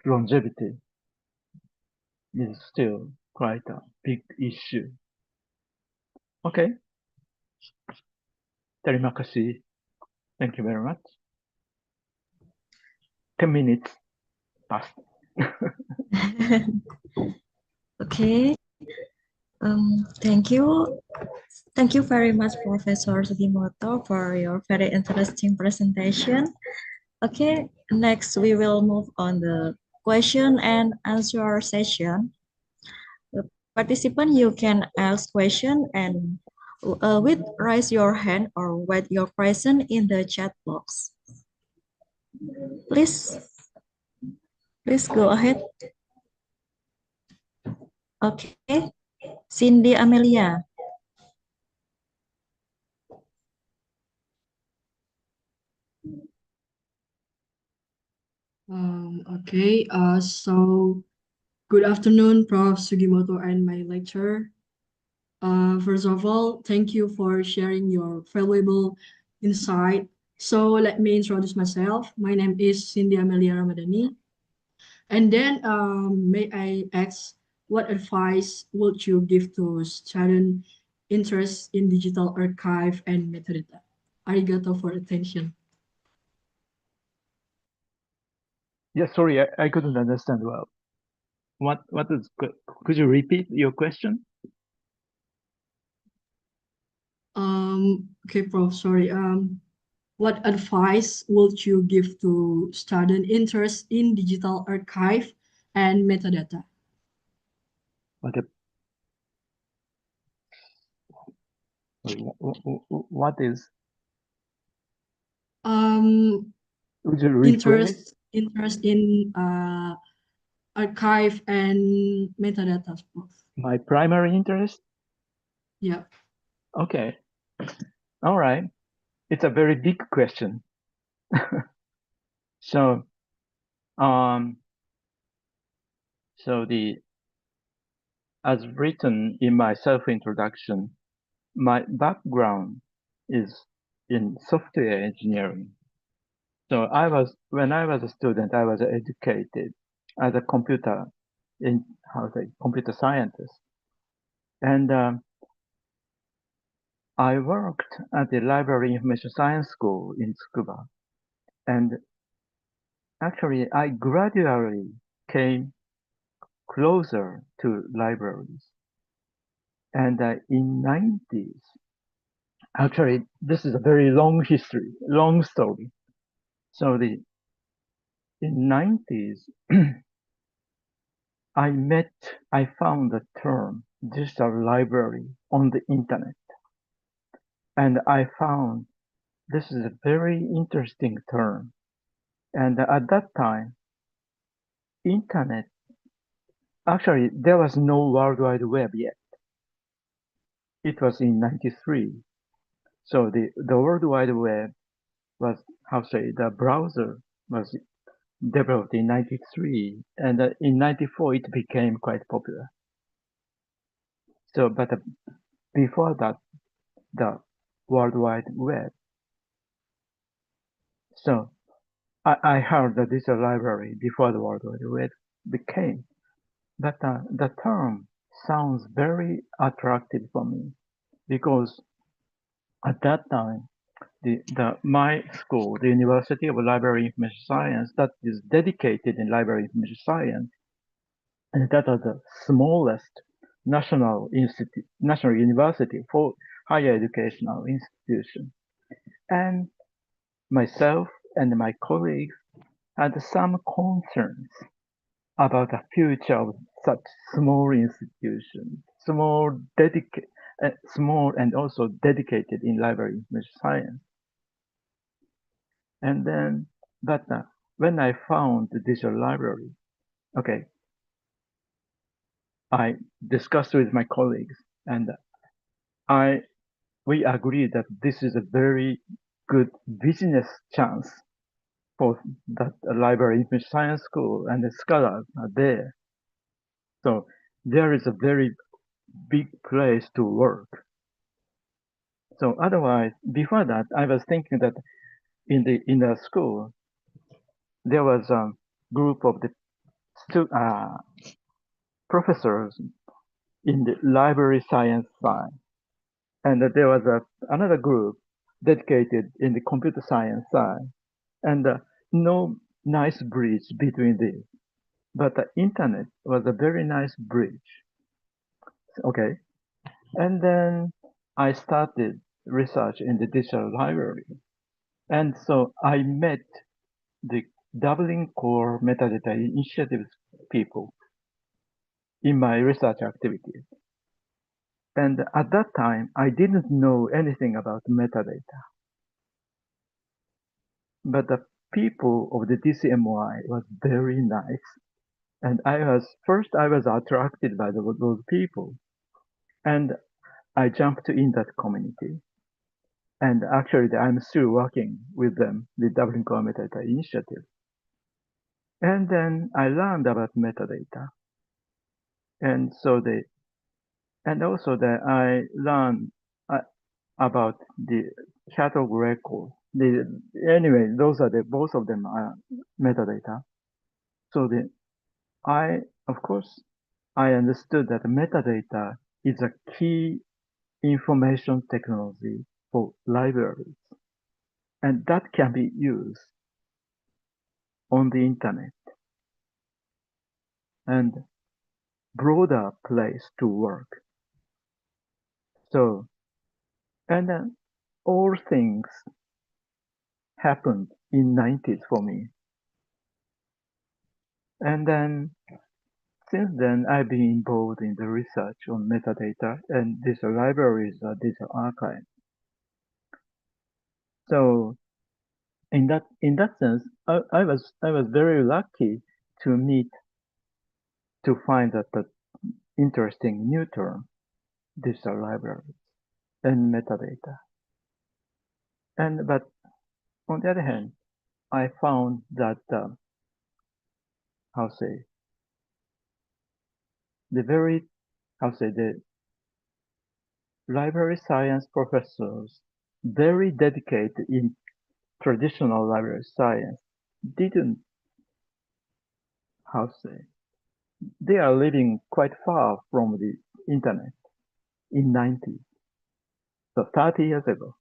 Longevity is still quite a big issue. Okay. Terima kasih. Thank you very much. 10 minutes past. Okay. Thank you. Thank you very much, Professor Sugimoto, for your very interesting presentation. Okay, next we will move on the question and answer session. The participant, you can ask question and with raise your hand or write your question in the chat box. Please go ahead. Okay, Cindy Amelia. Okay, so good afternoon, Prof. Sugimoto and my lecturer. First of all, thank you for sharing your valuable insight. So let me introduce myself. My name is Cindy Amelia Ramadhani. And then may I ask, what advice would you give to students interested in digital archive and metadata? Arigato for attention. Yeah, sorry, I couldn't understand well. What is, could you repeat your question? Okay, Prof, sorry. What advice would you give to student interest in digital archive and metadata? What is? Would you rephrase? Interest in archive and metadata, Prof. My primary interest? Yeah. Okay. All right. It's a very big question. So, as written in my self-introduction, my background is in software engineering. So when I was a student, I was educated as a computer scientist. And I worked at the Library Information Science School in Tsukuba. And actually, I gradually came closer to libraries. And in 90s, actually, this is a very long history, long story. So in 90s, I found the term digital library on the internet. And I found this is a very interesting term. And at that time, internet, actually, there was no World Wide Web yet. It was in 93. So the World Wide Web was, the browser was developed in 93. And in 94, it became quite popular. So, but before that, the World Wide Web. So I heard that this library before the World Wide Web became, but the term sounds very attractive for me because at that time, my school, the University of Library Information Science, that is dedicated in library information science, and that was the smallest national university for higher educational institution. And myself and my colleagues had some concerns about the future of such small institutions, small and also dedicated in library information science. And then, but when I found the digital library, okay, I discussed with my colleagues, and we agreed that this is a very good business chance for that library information science school, and the scholars are there. So there is a very big place to work. So otherwise, before that, I was thinking that in the school there was a group of the professors in the library science side, and there was another group dedicated in the computer science side, and no nice bridge between these. But the internet was a very nice bridge. Okay, and then I started research in the digital library, and so I met the Dublin Core Metadata Initiative people in my research activities. And at that time, I didn't know anything about metadata. But the people of the DCMY was very nice. And I was attracted by those people. And I jumped in that community. And actually, I'm still working with them, the Dublin Core Metadata Initiative. And then I learned about metadata. And so I learned about the catalog record. Anyway, both of them are metadata. So of course, I understood that metadata is a key information technology for libraries, and that can be used on the internet and broader place to work. So, and then all things happened in 90s for me. And then since then, I've been involved in the research on metadata and digital libraries, digital archive. So in that sense, I was very lucky to find that interesting new term, digital libraries and metadata. But on the other hand, I found that the library science professors very dedicated in traditional library science didn't they are living quite far from the internet in 90s, so 30 years ago,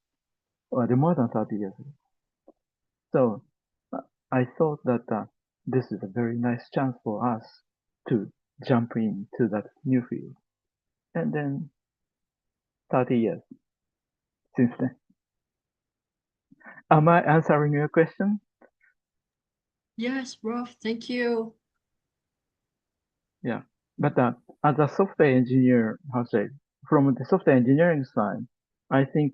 or more than 30 years ago. So I thought that this is a very nice chance for us to jump into that new field. And then 30 years since then. Am I answering your question? Yes, Prof. Thank you. Yeah. But as a software engineer, from the software engineering side, I think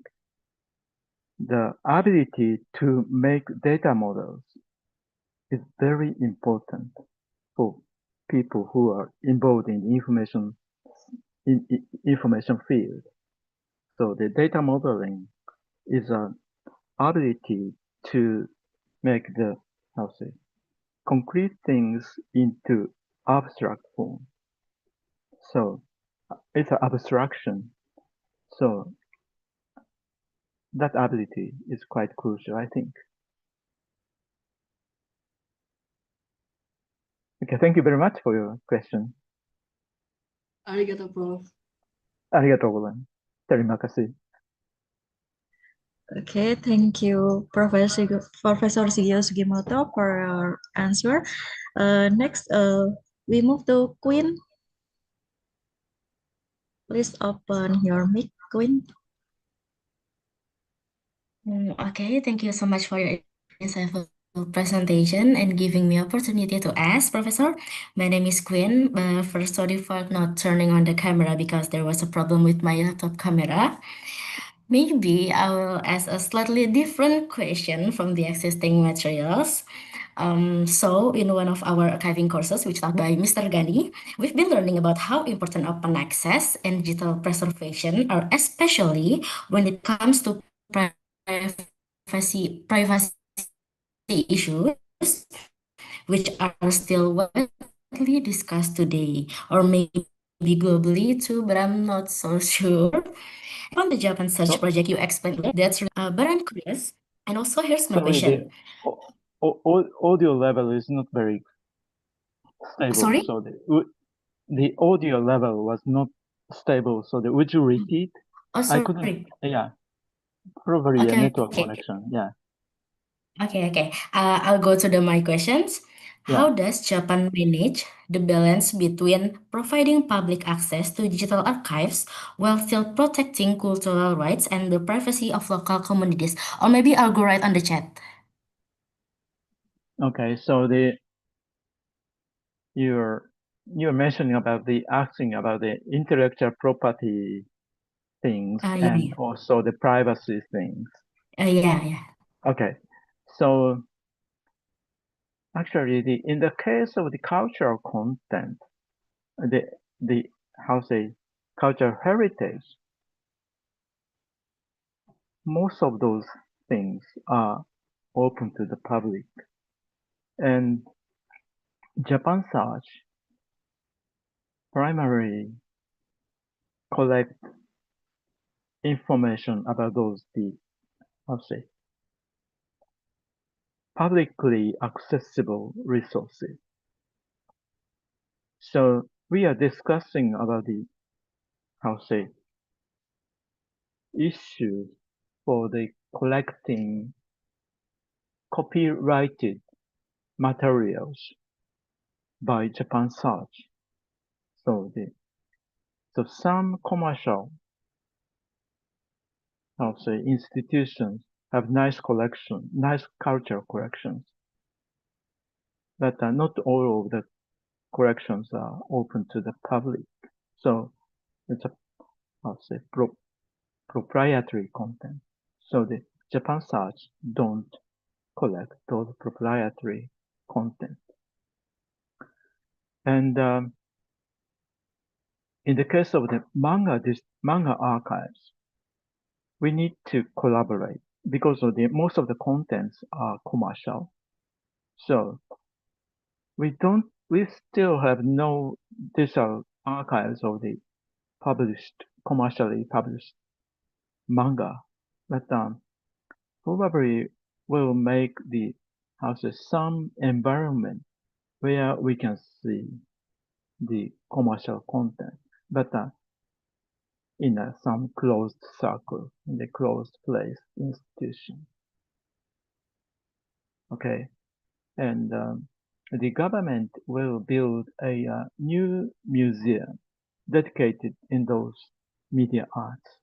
the ability to make data models is very important for people who are involved in information field. So the data modeling is an ability to make the concrete things into abstract form. So it's an abstraction. So that ability is quite crucial, I think. Okay, thank you very much for your question. Arigato, Prof. ありがとうございます。Terima kasih. Okay, thank you, Professor Sigio Sugimoto, for your answer. Next, we move to Queen. Please open your mic, Queen. Okay, thank you so much for your insightful presentation and giving me opportunity to ask, Professor. My name is Queen. First, sorry for not turning on the camera because there was a problem with my laptop camera. Maybe I will ask a slightly different question from the existing materials. So in one of our archiving courses, which taught by Mr. Gani, we've been learning about how important open access and digital preservation are, especially when it comes to privacy issues, which are still widely discussed today, or maybe globally too, but I'm not so sure. On the Japan Search So, project, you explained that's, but I'm curious. And also, here's my sorry, question. the audio level is not very stable. Sorry? So the audio level was not stable. So would you repeat? Oh, I couldn't. sorry. Yeah, probably a Okay, network okay. connection. Yeah. Okay. I'll go to my questions. How Yeah. does Japan manage the balance between providing public access to digital archives while still protecting cultural rights and the privacy of local communities? Or maybe I'll go right on the chat. Okay. So you're mentioning about asking about the intellectual property things Yeah. and also the privacy things. Yeah. Okay. So actually, in the case of the cultural content, the cultural heritage, most of those things are open to the public, and Japan Search primarily collect information about those publicly accessible resources. So we are discussing about the issue for the collecting copyrighted materials by Japan Search. So some commercial institutions have nice cultural collections, but not all of the collections are open to the public. So it's a proprietary content. So the Japan Search don't collect those proprietary content. And in the case of the manga archives, we need to collaborate because most of the contents are commercial. So we still have no digital archives of the commercially published manga, but probably will make some environment where we can see the commercial content, but in some closed circle, in the closed place institution. Okay, and the government will build a new museum dedicated in those media arts.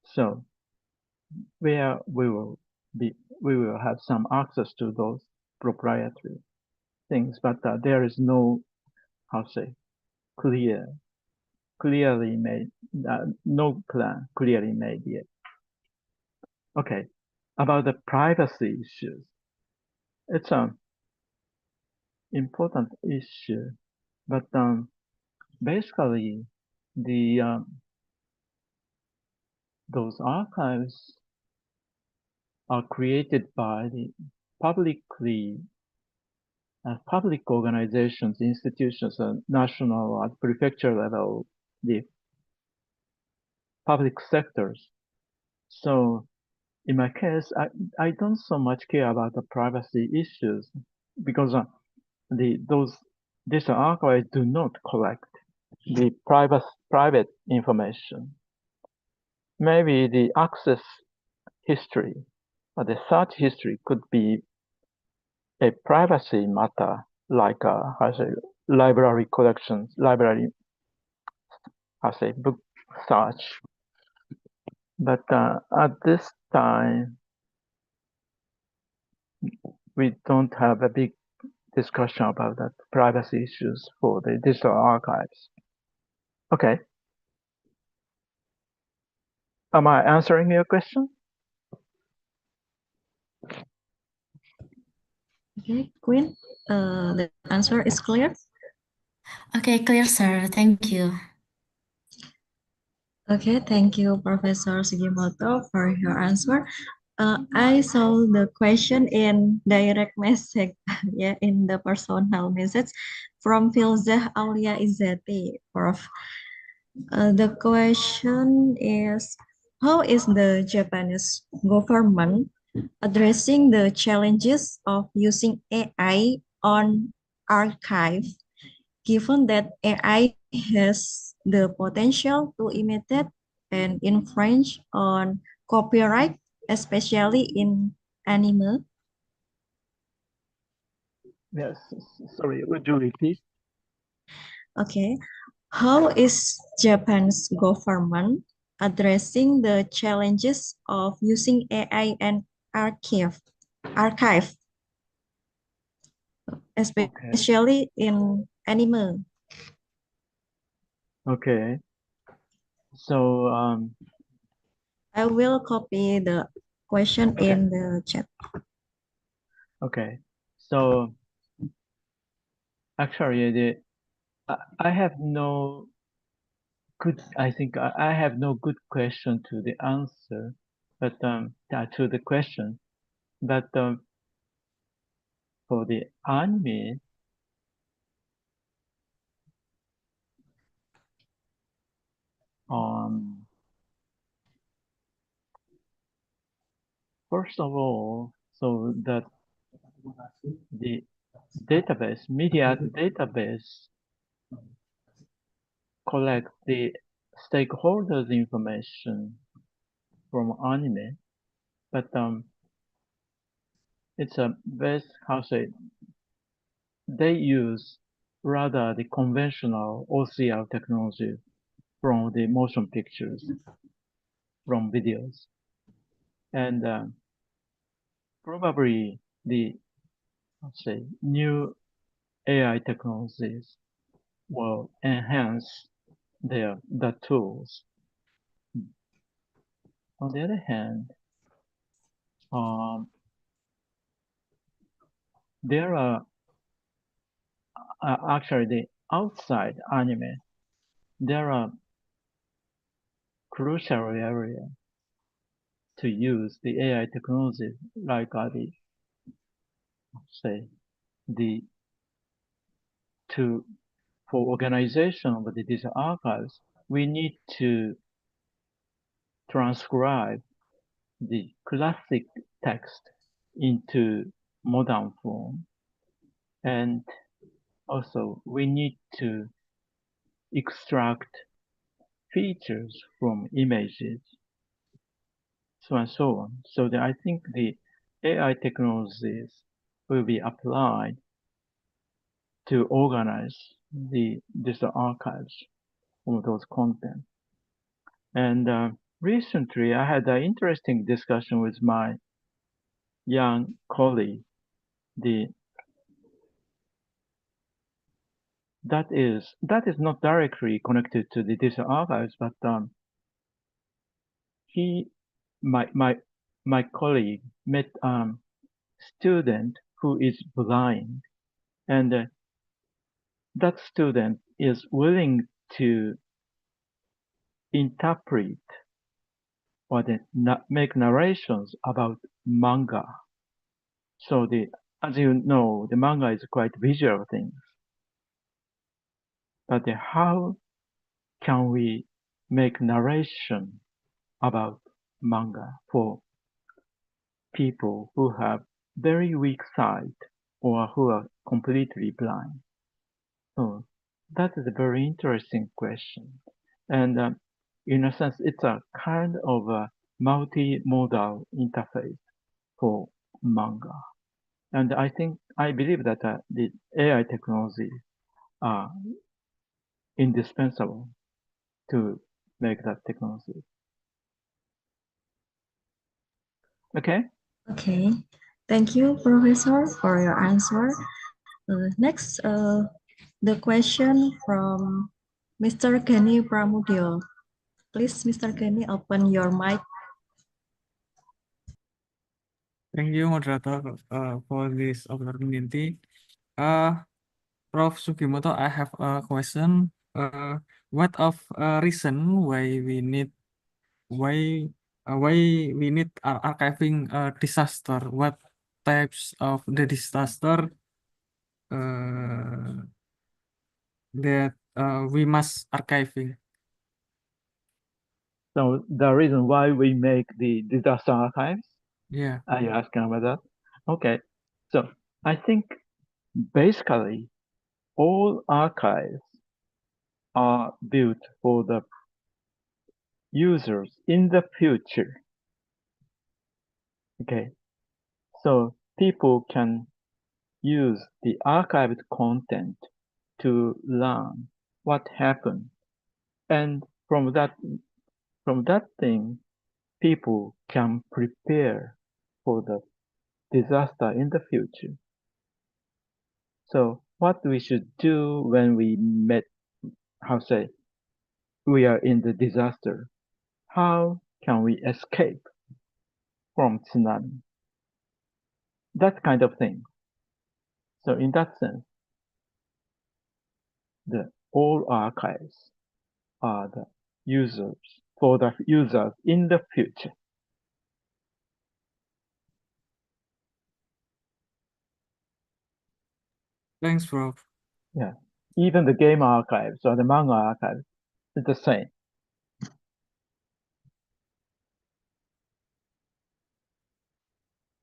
So where we will we will have some access to those proprietary things, but there is no, how to say, clearly made, no plan clearly made yet. Okay, about the privacy issues, it's an important issue, but basically the those archives are created by the public organizations, institutions, and national at prefecture level, the public sectors. So in my case, I don't so much care about the privacy issues because those digital archives do not collect the private information. Maybe the access history or the search history could be a privacy matter, like how to say, library collections, book search. But at this time, we don't have a big discussion about that privacy issues for the digital archives. Okay. Am I answering your question? Okay, Queen, the answer is clear. Okay, clear, sir. Thank you. Okay, thank you, Professor Sugimoto, for your answer. I saw the question in direct message, yeah, in the personal message from Filzah Aulia Izzati, Prof. The question is, how is the Japanese government addressing the challenges of using AI on archive, given that AI has the potential to imitate and infringe on copyright, especially in anime? Yes. Sorry, would you repeat? Okay. How is Japan's government addressing the challenges of using AI and archive, Okay. especially in anime? Okay. So I will copy the question okay. in the chat. Okay. So actually, I have no good. I think I have no good question to the answer, but to the question. But for the anime, first of all, so that the media database collect the stakeholders information from anime, but it's a best, how say, they use rather the conventional OCR technology from the motion pictures, from videos, and probably the, let's say, new AI technologies will enhance the tools. On the other hand, there are actually the outside anime. There are crucial area to use the AI technology, like the say the to for organization of the digital archives, we need to transcribe the classic text into modern form, and also we need to extract features from images, so and so on. So that I think the AI technologies will be applied to organize the digital archives of those content. And recently, I had an interesting discussion with my young colleague, that is not directly connected to the digital archives, but my colleague met student who is blind, and that student is willing to interpret or make narrations about manga. So as you know, the manga is quite visual thing. But how can we make narration about manga for people who have very weak sight or who are completely blind? So that is a very interesting question. And in a sense, it's a kind of a multimodal interface for manga. And I believe that the AI technology are indispensable to make that technology. Okay? Okay, thank you, Professor, for your answer. Next, the question from Mr. Kenny Pramudio. Please, Mr. Kenny, open your mic. Thank you, moderator, for this opportunity. Prof. Sugimoto, I have a question. What of reason why we need archiving disaster? What types of the disaster that we must archiving? So the reason why we make the disaster archives? Yeah. Are you asking about that? Okay. So I think basically all archives are built for the users in the future. Okay. So people can use the archived content to learn what happened. And from that thing, people can prepare for the disaster in the future. So what we should do when we we are in the disaster? How can we escape from tsunami? That kind of thing. So in that sense, all archives are the users for the users in the future. Thanks, Prof. Yeah. Even the game archives or the manga archives is the same.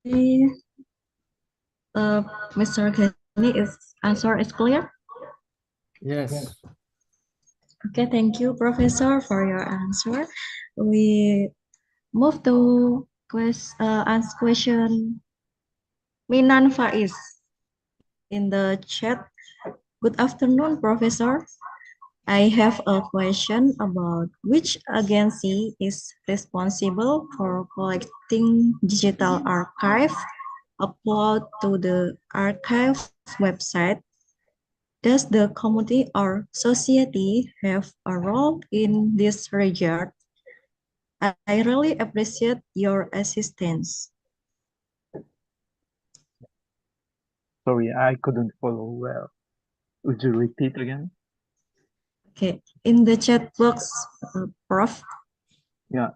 Okay. Mr. Kenny, answer is clear? Yes. Okay, thank you, Professor, for your answer. We move to ask question Minan Faiz in the chat. Good afternoon, Professor. I have a question about which agency is responsible for collecting digital archive upload to the archive website. Does the community or society have a role in this regard? I really appreciate your assistance. Sorry, I couldn't follow well. Would you repeat again? Okay, in the chat box, Prof. Yeah.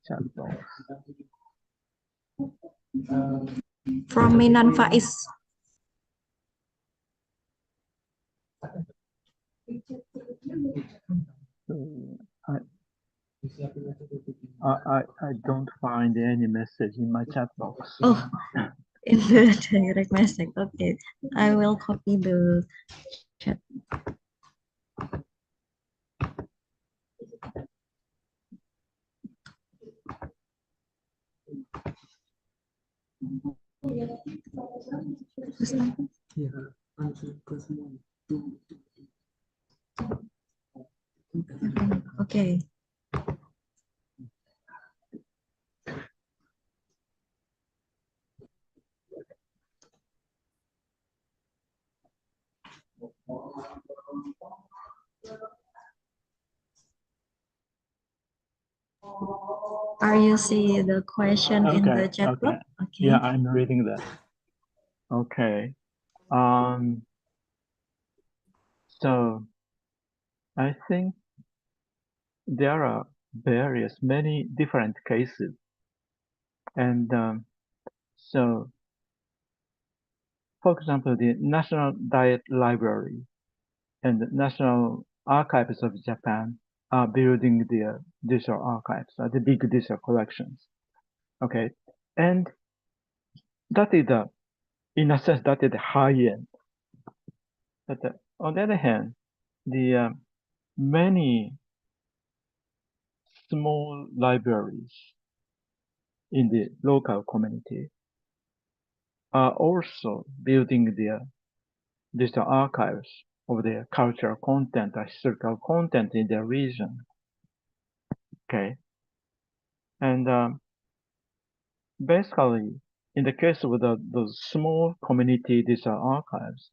Chat box. From Minan Faiz. I don't find any message in my chat box. Oh, in the direct message. Okay, I will copy the chat. Okay. Are you see the question in the chat Okay. box? Okay. Yeah, I'm reading that. Okay. So I think there are many different cases, and so, for example, the National Diet Library and the National Archives of Japan are building their digital archives, the big digital collections. Okay, and that is in a sense, that is high end. But on the other hand, the many small libraries in the local community are also building their digital archives of their cultural content, historical content in their region. Okay, and basically, in the case of those small community digital archives,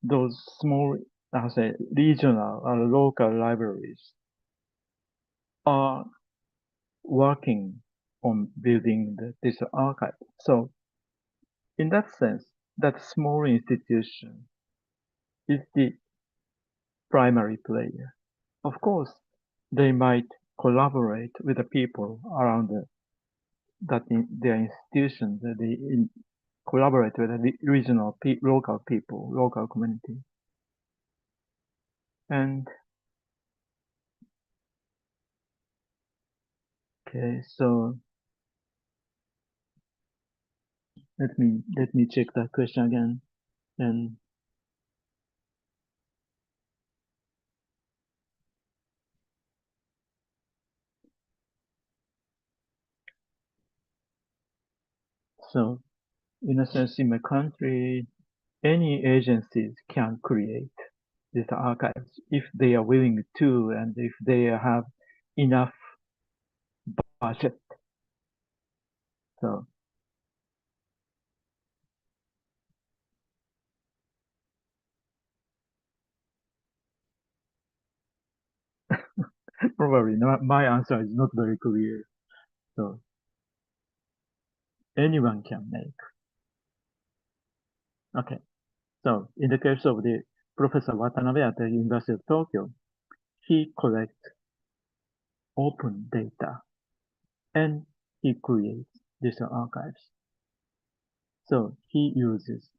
those small, say, regional or local libraries are working on building the digital archive. So, in that sense, that small institution is the primary player. Of course, they might collaborate with the people around their institutions. They collaborate with the regional, local people, local community. And okay, so let me check that question again. And so, in a sense, in my country, any agencies can create these archives if they are willing to, and if they have enough budget. So probably not, my answer is not very clear. So anyone can make. Okay. So in the case of the Professor Watanabe at the University of Tokyo, he collects open data and he creates digital archives. So he uses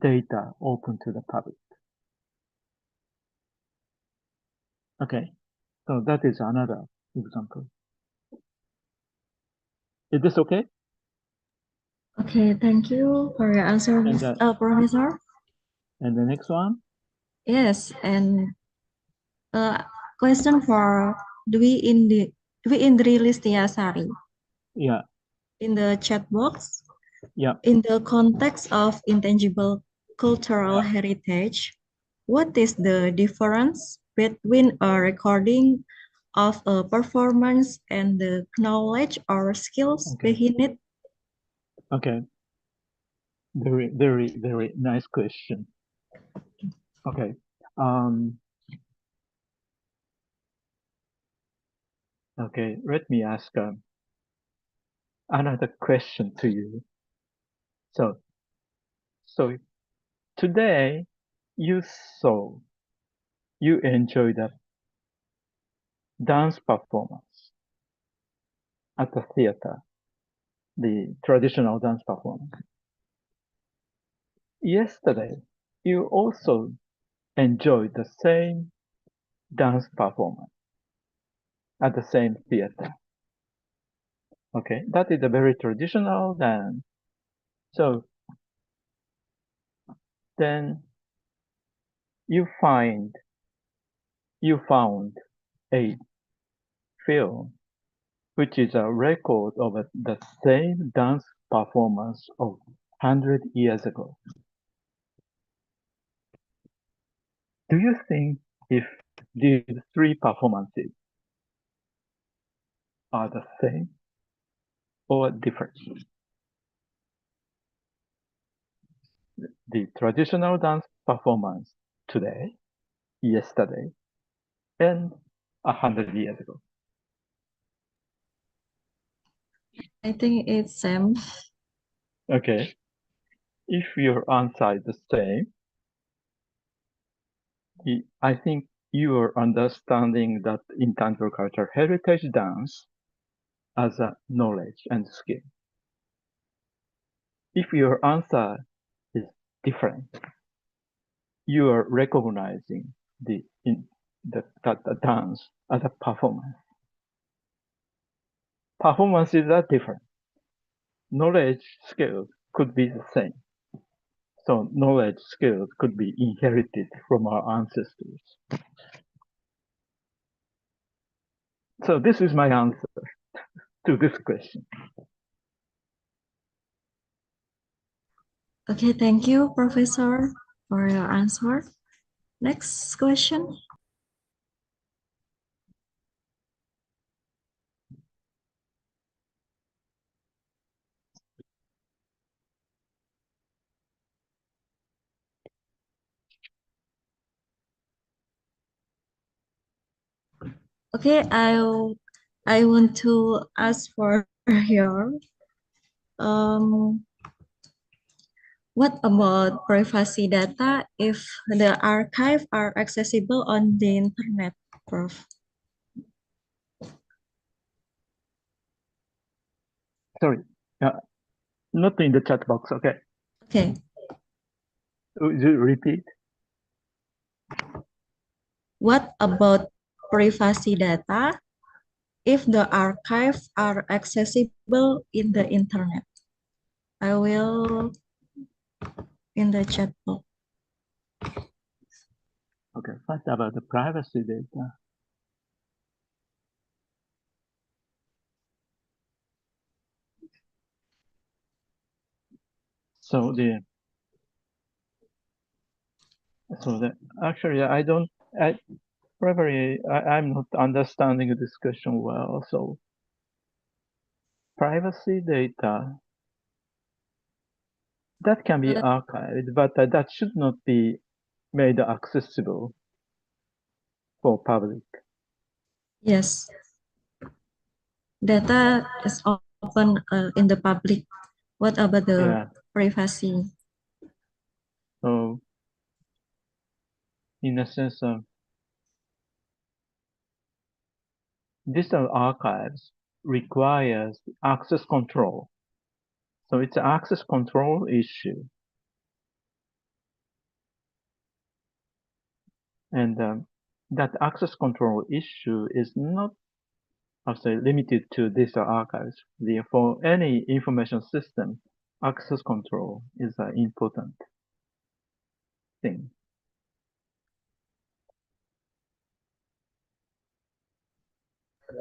data open to the public. Okay. So that is another example. Is this okay? Okay, thank you for your answer, And Professor. and the next one? Yes, and question for Dwi Indri Listiasari. Yeah. In the chat box. Yeah. In the context of intangible cultural heritage, what is the difference between a recording of a performance and the knowledge or skills behind it? Okay. Very, very, very nice question. Okay. Okay, let me ask another question to you. So today you enjoyed a dance performance at the theater, the traditional dance performance. Yesterday, you also enjoyed the same dance performance at the same theater. Okay, that is a very traditional dance. So then you found a film which is a record of the same dance performance of 100 years ago. Do you think if these three performances are the same or different? the traditional dance performance today, yesterday, and 100 years ago? I think it's same. Okay. If your answer is the same, I think you are understanding that intangible cultural heritage dance as a knowledge and skill. If your answer is different, you are recognizing the dance as a performance. Performances are different. Knowledge skills could be the same. So knowledge skills could be inherited from our ancestors. So this is my answer to this question. Okay, thank you, Professor, for your answer. Next question. Okay, I want to ask for your um what about privacy data if the archive are accessible on the internet, Prof? Sorry, not in the chat box. Okay. Okay. Would you repeat? What about privacy data if the archives are accessible in the internet? I will in the chat box. Okay, first about the privacy data. So actually I'm not understanding this question well. So privacy data that can be archived, but that should not be made accessible for public. Yes. Data is open in the public. What about the privacy? So in a sense, digital archives requires access control. So it's an access control issue. And that access control issue is not limited to digital archives. For any information system, access control is an important thing.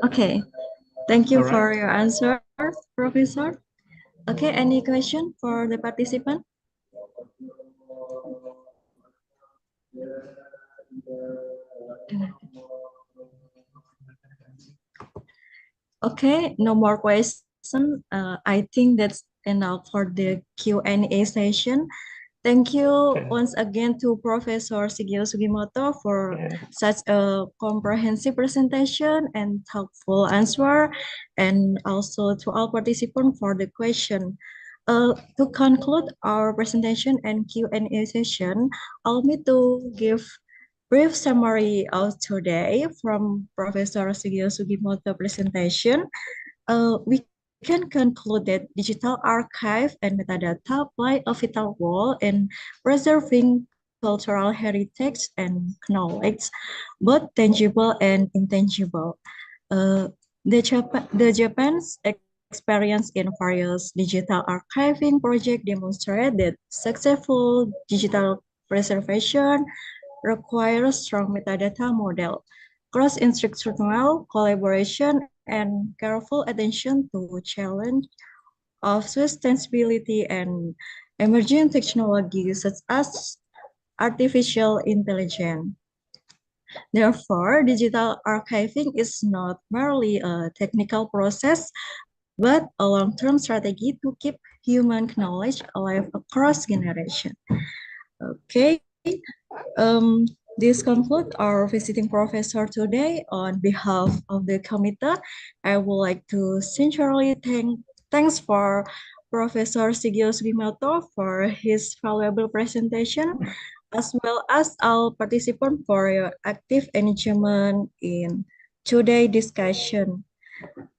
Okay, thank you for your answer, Professor. Okay, any question for the participant? Okay, no more question. I think that's enough for the Q&A session. Thank you once again to Professor Sigio Sugimoto for such a comprehensive presentation and helpful answer, and also to all participants for the question. To conclude our presentation and Q&A session, allow me to give brief summary of today from Professor Sigio Sugimoto presentation. We can conclude that digital archive and metadata play a vital role in preserving cultural heritage and knowledge, both tangible and intangible. The Japan's experience in various digital archiving projects demonstrate that successful digital preservation requires strong metadata model, cross-institutional collaboration, and careful attention to challenge of sustainability and emerging technologies such as artificial intelligence. Therefore, digital archiving is not merely a technical process, but a long-term strategy to keep human knowledge alive across generations. Okay, this concludes our visiting professor today. On behalf of the committee, I would like to sincerely thanks for Professor Sigio Sugimoto for his valuable presentation, as well as all participants for your active engagement in today's discussion.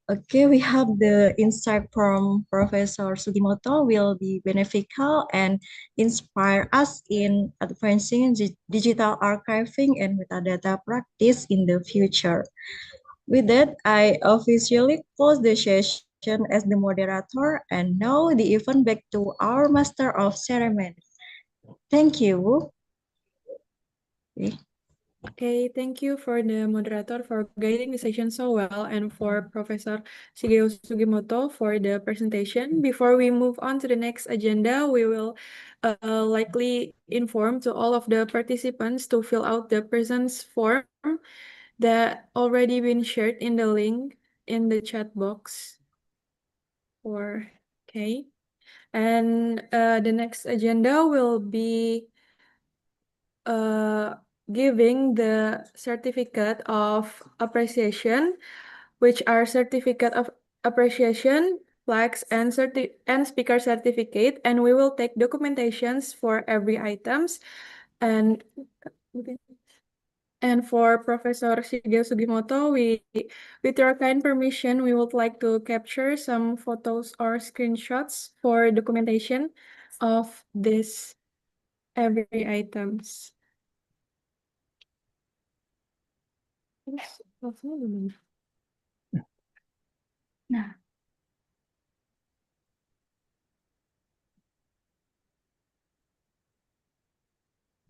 Okay, we have the insight from Professor Sugimoto will be beneficial and inspire us in advancing digital archiving and metadata practice in the future. With that, I officially close the session as the moderator and now the event back to our Master of Ceremony. Thank you. Okay, thank you for the moderator for guiding the session so well and for Professor Shigeo Sugimoto for the presentation. Before we move on to the next agenda, we will likely inform to all of the participants to fill out the presence form that already been shared in the link in the chat box. Okay. And the next agenda will be giving the certificate of appreciation, which are certificate of appreciation, plaques, and speaker certificate, and we will take documentations for every items. And for Professor Shigeo Sugimoto, with your kind permission, we would like to capture some photos or screenshots for documentation of this every items. Nah.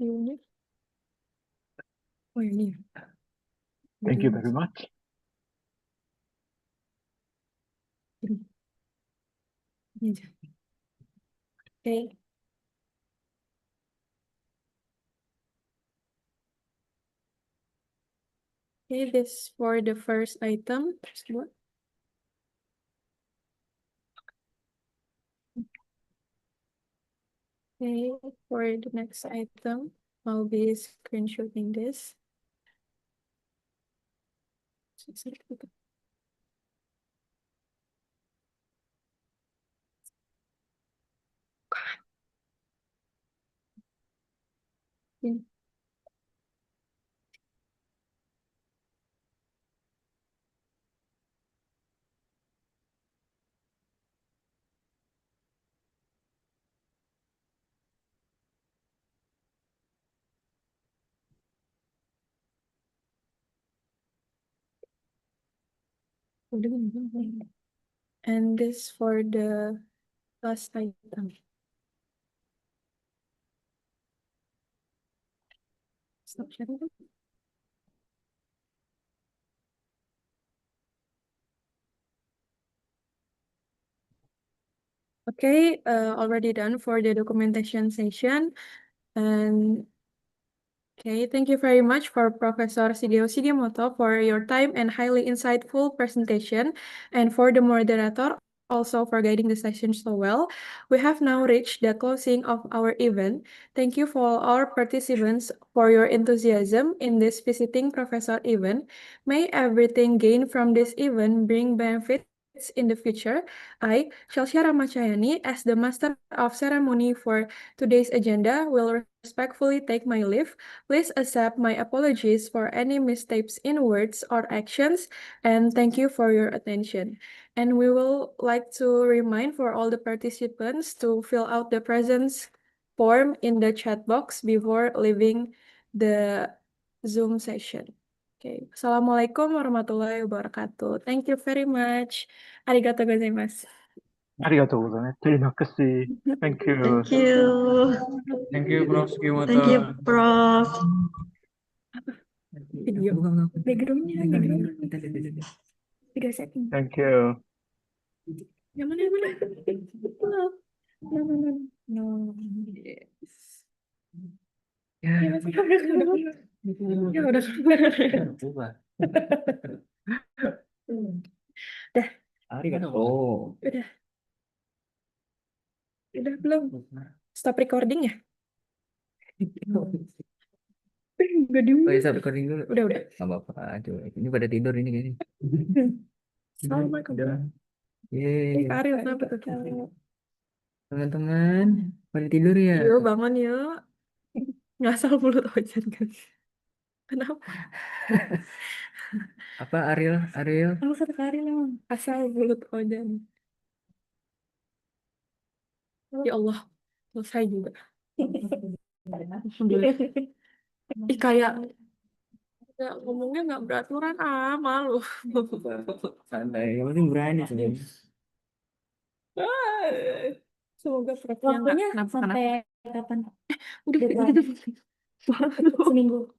Ini. Oh, ini. Thank you very much. Ini. Ini aja. Okay. Okay, this for the first item. Okay, for the next item, I'll be screenshotting this. And this for the last item. Stop sharing. Okay, already done for the documentation session. And okay, thank you very much for Professor Shigeo Sugimoto for your time and highly insightful presentation, and for the moderator also for guiding the session so well. We have now reached the closing of our event. Thank you for our participants for your enthusiasm in this visiting professor event. May everything gained from this event bring benefits in the future. I, Shalsha Ramachayani, as the Master of Ceremony for today's agenda, will respectfully take my leave. Please accept my apologies for any mistakes in words or actions, and thank you for your attention. And we will like to remind for all the participants to fill out the presence form in the chat box before leaving the Zoom session. Okay. Assalamualaikum warahmatullahi wabarakatuh. Thank you very much. Arigatou gozaimasu. ありがとうございます。Terima kasih. Thank you. Thank you. Thank you, Prof. Sugimoto. Thank you, Prof. Video. Backgroundnya, background. 3 setting. Thank you. Yang mana, yang mana? No, no, no, no. Yes. Ya, udah. Dah. Udah. Udah belum? Stop recording ya? Gak di Oh ya, stop recording dulu. Udah. Gak apa-apa. Aduh, ini pada tidur ini kayaknya. Assalamualaikum. Yeay, Kak Ariel, kenapa tuh? teman-teman, pada tidur ya? Yuk, bangun yuk. Ngasal mulut Ojan kan. Kenapa? Apa Ariel? Aku kata Kak Ariel emang. Asal mulut Ojan. Ya Allah, selesai juga. Alhamdulillah. Ih, kayak ngomongnya nggak beraturan, malu. Santai, yang penting berani sebenarnya. Semoga prof-nya nggak Waktunya kenapa-kenapa. sampai kapan? Udah. Seminggu.